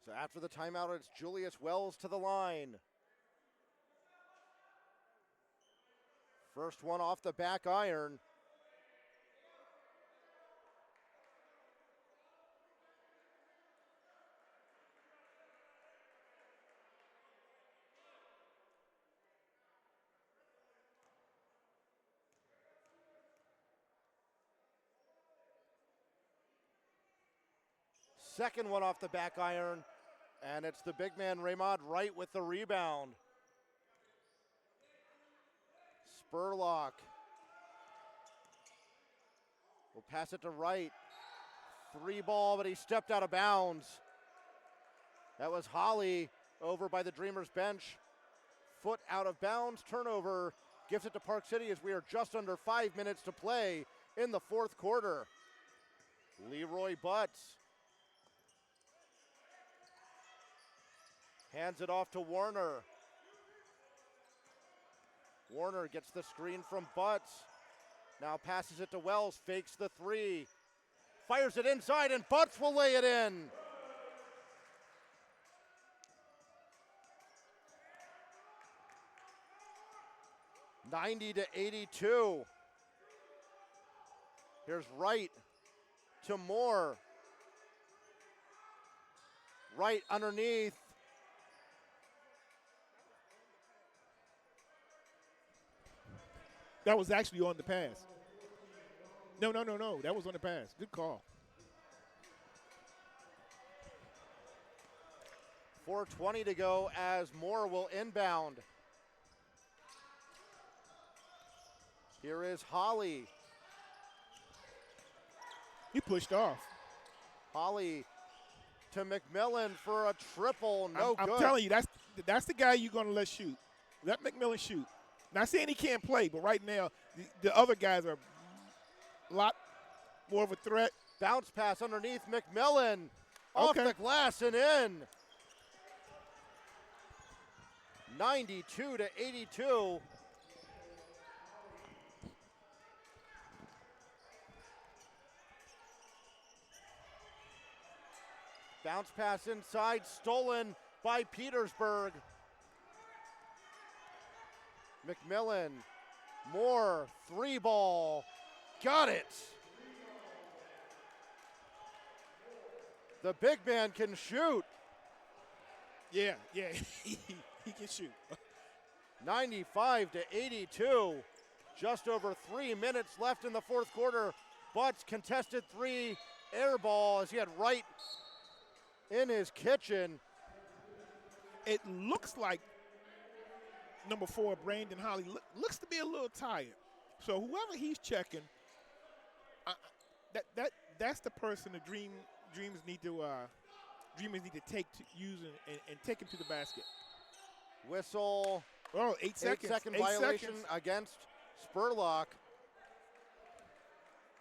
So after the timeout, it's Julius Wells to the line. First one off the back iron. Second one off the back iron. And it's the big man, Raymond Wright, with the rebound. Spurlock will pass it to Wright. Three ball, but he stepped out of bounds. That was Holly over by the Dreamers bench. Foot out of bounds, turnover. Gives it to Park City as we are just under 5 minutes to play in the fourth quarter. Leroy Butts hands it off to Warner. Warner gets the screen from Butts. Now passes it to Wells, fakes the three. Fires it inside, and Butts will lay it in. (90-82). Here's Wright to Moore. Wright underneath. That was actually on the pass. No. That was on the pass. Good call. 4:20 to go as Moore will inbound. Here is Holly. He pushed off. Holly to McMillan for a triple. No good. I'm telling you, that's the guy you're going to let shoot. Let McMillan shoot. Not saying he can't play, but right now the other guys are a lot more of a threat. Bounce pass underneath McMillan. Off the glass and in. 92-82. Bounce pass inside, stolen by Petersburg. McMillan, Moore, three ball, got it. The big man can shoot. Yeah, he can shoot. 95-82. Just over 3 minutes left in the fourth quarter. Butts contested three, air ball as he had Wright in his kitchen. It looks like number 4, Brandon Holly, looks to be a little tired. So whoever he's checking, that's the person the dreamers need to take to use and take him to the basket. Whistle. Oh, 8 seconds. 8-second 8 violation seconds. against Spurlock.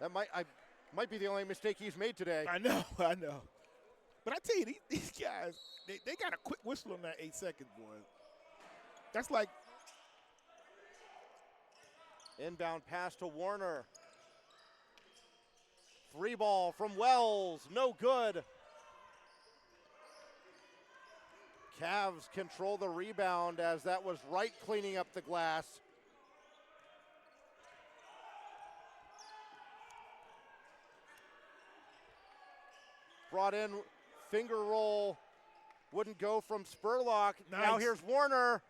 That might be the only mistake he's made today. I know. But I tell you, these guys, they got a quick whistle on that 8 seconds, boy. That's like inbound pass to Warner. Three ball from Wells, no good. Cavs control the rebound as that was Wright cleaning up the glass. Brought in, finger roll, wouldn't go from Spurlock. Nice. Now here's Warner.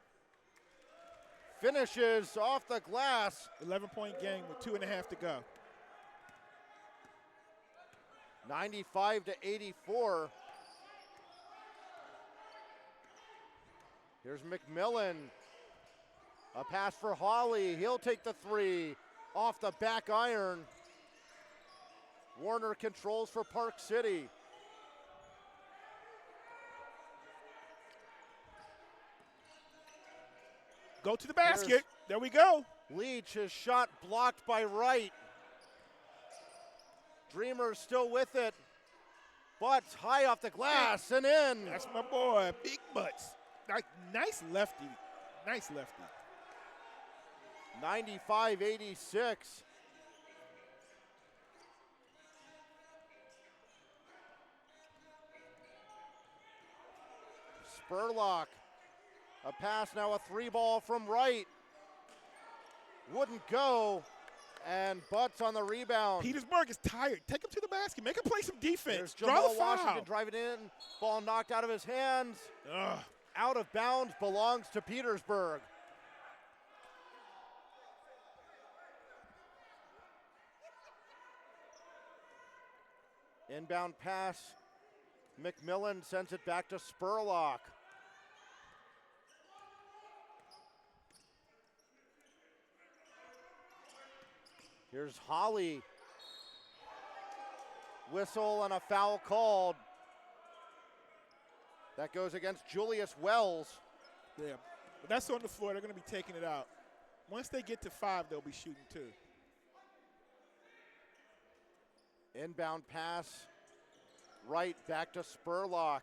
Finishes off the glass. 11-point game with 2.5 to go. 95-84. Here's McMillan. A pass for Hawley. He'll take the three off the back iron. Warner controls for Park City. Go to the basket. Here's there we go. Leach, his shot blocked by Wright. Dreamers still with it. Butts high off the glass and in. That's my boy, Big Butts. Nice lefty. Nice lefty. 95-86. Spurlock. A pass, now a three ball from Wright. Wouldn't go. And Butts on the rebound. Petersburg is tired. Take him to the basket. Make him play some defense. There's Draw Jamal the foul. Washington driving in. Ball knocked out of his hands. Ugh. Out of bounds, belongs to Petersburg. Inbound pass. McMillan sends it back to Spurlock. Here's Holly. Whistle and a foul called. That goes against Julius Wells. Yeah, but that's on the floor. They're going to be taking it out. Once they get to 5, they'll be shooting 2. Inbound pass. Right back to Spurlock.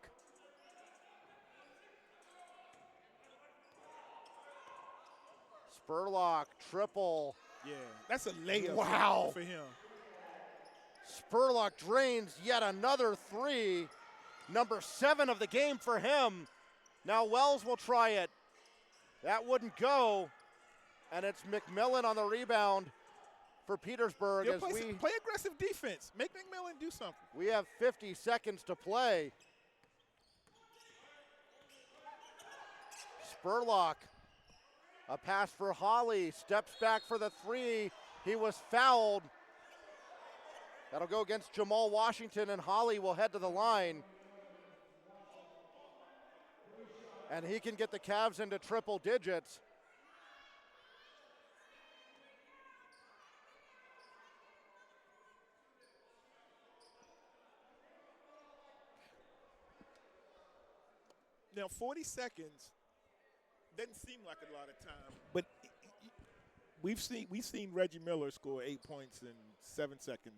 Spurlock, triple. Yeah, that's a layup Wow. for him. Spurlock drains yet another three. Number 7 of the game for him. Now Wells will try it. That wouldn't go. And it's McMillan on the rebound for Petersburg. They'll As play aggressive defense. Make McMillan do something. we have 50 seconds to play. Spurlock. A pass for Holly. Steps back for the three. He was fouled. That'll go against Jamal Washington, and Holly will head to the line. And he can get the Cavs into triple digits. Now, 40 seconds doesn't seem like a lot of time, but we've seen Reggie Miller score 8 points in 7 seconds,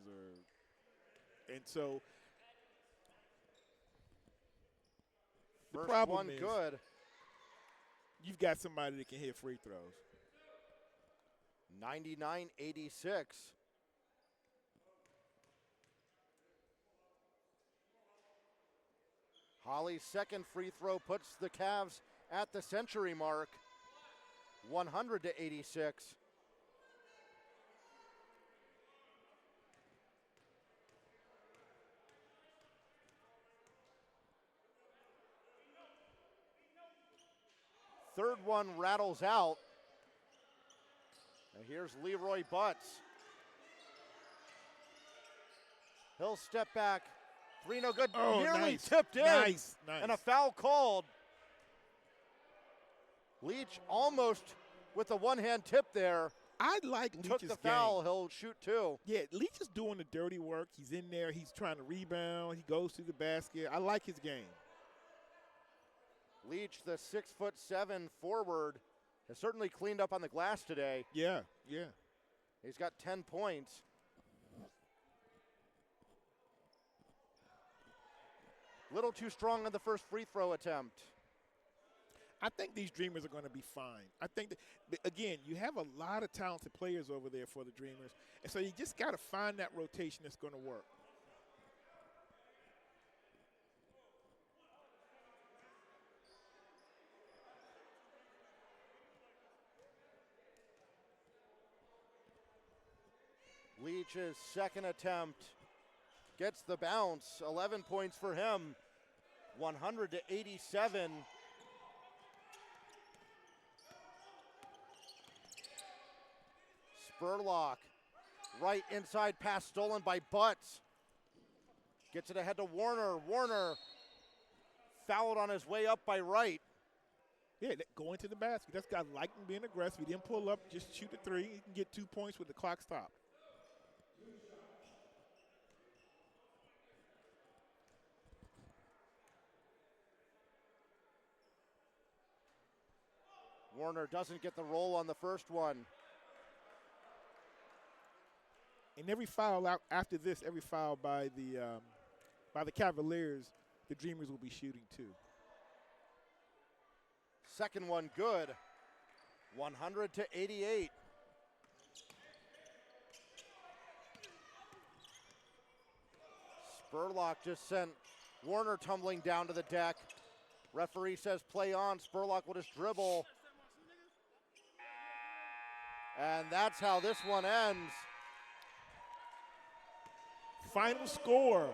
and so the First problem one is good. you've got somebody that can hit free throws. 99-86. Holly's second free throw puts the Cavs at the century mark. 100-86. third one rattles out. And here's Leroy Butts. He'll step back. Three no good. Oh, Nearly nice. tipped in. Nice. And a foul called. Leach almost with a one-hand tip there. I like Leach's Took the foul. game. He'll shoot two. Yeah, Leach is doing the dirty work. He's in there. He's trying to rebound. He goes to the basket. I like his game. Leach, the 6'7" forward, has certainly cleaned up on the glass today. Yeah. He's got 10 points. Little too strong on the first free throw attempt. I think these Dreamers are going to be fine. I think that, again, you have a lot of talented players over there for the Dreamers, and so you just got to find that rotation that's going to work. Leach's second attempt gets the bounce. 11 points for him. 100-87. Spurlock, right inside pass stolen by Butts. Gets it ahead to Warner. Warner fouled on his way up by Wright. Yeah, going to the basket. That's got like him being aggressive. He didn't pull up, just shoot the three. He can get 2 points with the clock stopped. Warner doesn't get the roll on the first one. And every foul out after this, every foul by the Cavaliers, the Dreamers will be shooting too. Second one good. 100-88. Spurlock just sent Warner tumbling down to the deck. Referee says play on. Spurlock will just dribble. And that's how this one ends. Final score,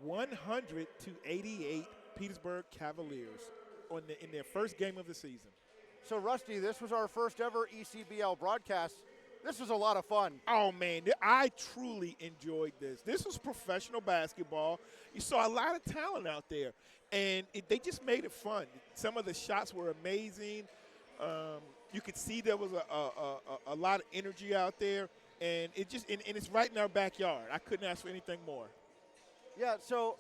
100-88 Petersburg Cavaliers in their first game of the season. So, Rusty, this was our first ever ECBL broadcast. This was a lot of fun. Oh, man, I truly enjoyed this. This was professional basketball. You saw a lot of talent out there, and they just made it fun. Some of the shots were amazing. You could see there was a lot of energy out there, and it's right in our backyard. I couldn't ask for anything more. Yeah, so,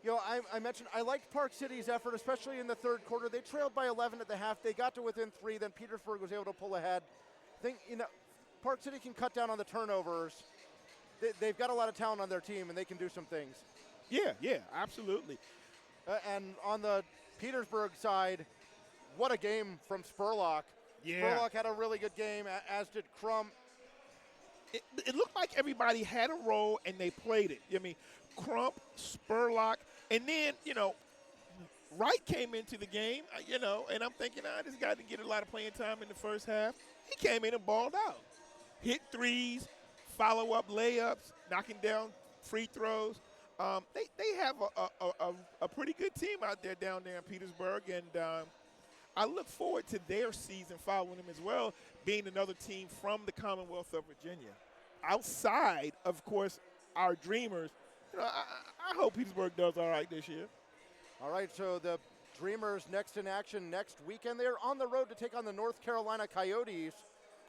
I mentioned I liked Park City's effort, especially in the third quarter. They trailed by 11 at the half. They got to within 3. Then Petersburg was able to pull ahead. Park City can cut down on the turnovers. They've got a lot of talent on their team, and they can do some things. Yeah, absolutely. And on the Petersburg side, what a game from Spurlock. Yeah. Spurlock had a really good game, as did Crump. It looked like everybody had a role, and they played it. I mean, Crump, Spurlock, and then, Wright came into the game, and I'm thinking, this guy didn't get a lot of playing time in the first half. He came in and balled out. Hit threes, follow-up layups, knocking down free throws. They have a pretty good team out there down there in Petersburg, and I look forward to their season following them as well, being another team from the Commonwealth of Virginia. Outside, of course, our Dreamers, I hope Petersburg does all right this year. All right, so the Dreamers next in action next weekend. They're on the road to take on the North Carolina Coyotes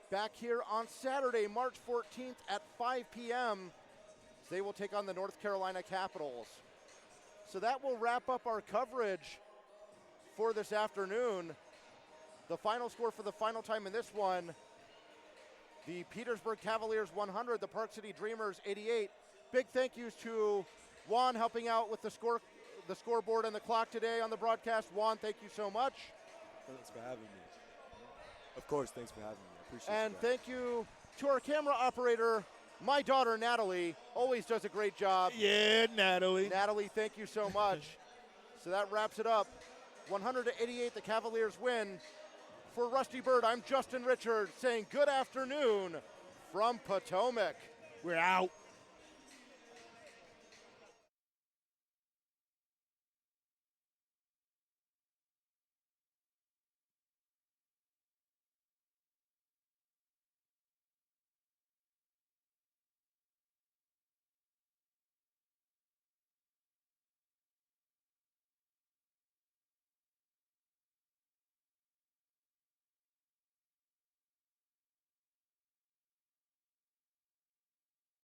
back here on Saturday, March 14th at 5 p.m. They will take on the North Carolina Capitals. So that will wrap up our coverage for this afternoon. The final score for the final time in this one, the Petersburg Cavaliers 100, the Park City Dreamers 88. Big thank yous to Juan helping out with the scoreboard and the clock today on the broadcast. Juan, thank you so much. Thanks for having me. Of course, thanks for having me. I appreciate it. And thank you to our camera operator, my daughter, Natalie. Always does a great job. Yeah, Natalie. Natalie, thank you so much. So that wraps it up. 100-88, the Cavaliers win. For Rusty Bird, I'm Justin Richard saying good afternoon from Potomac. We're out.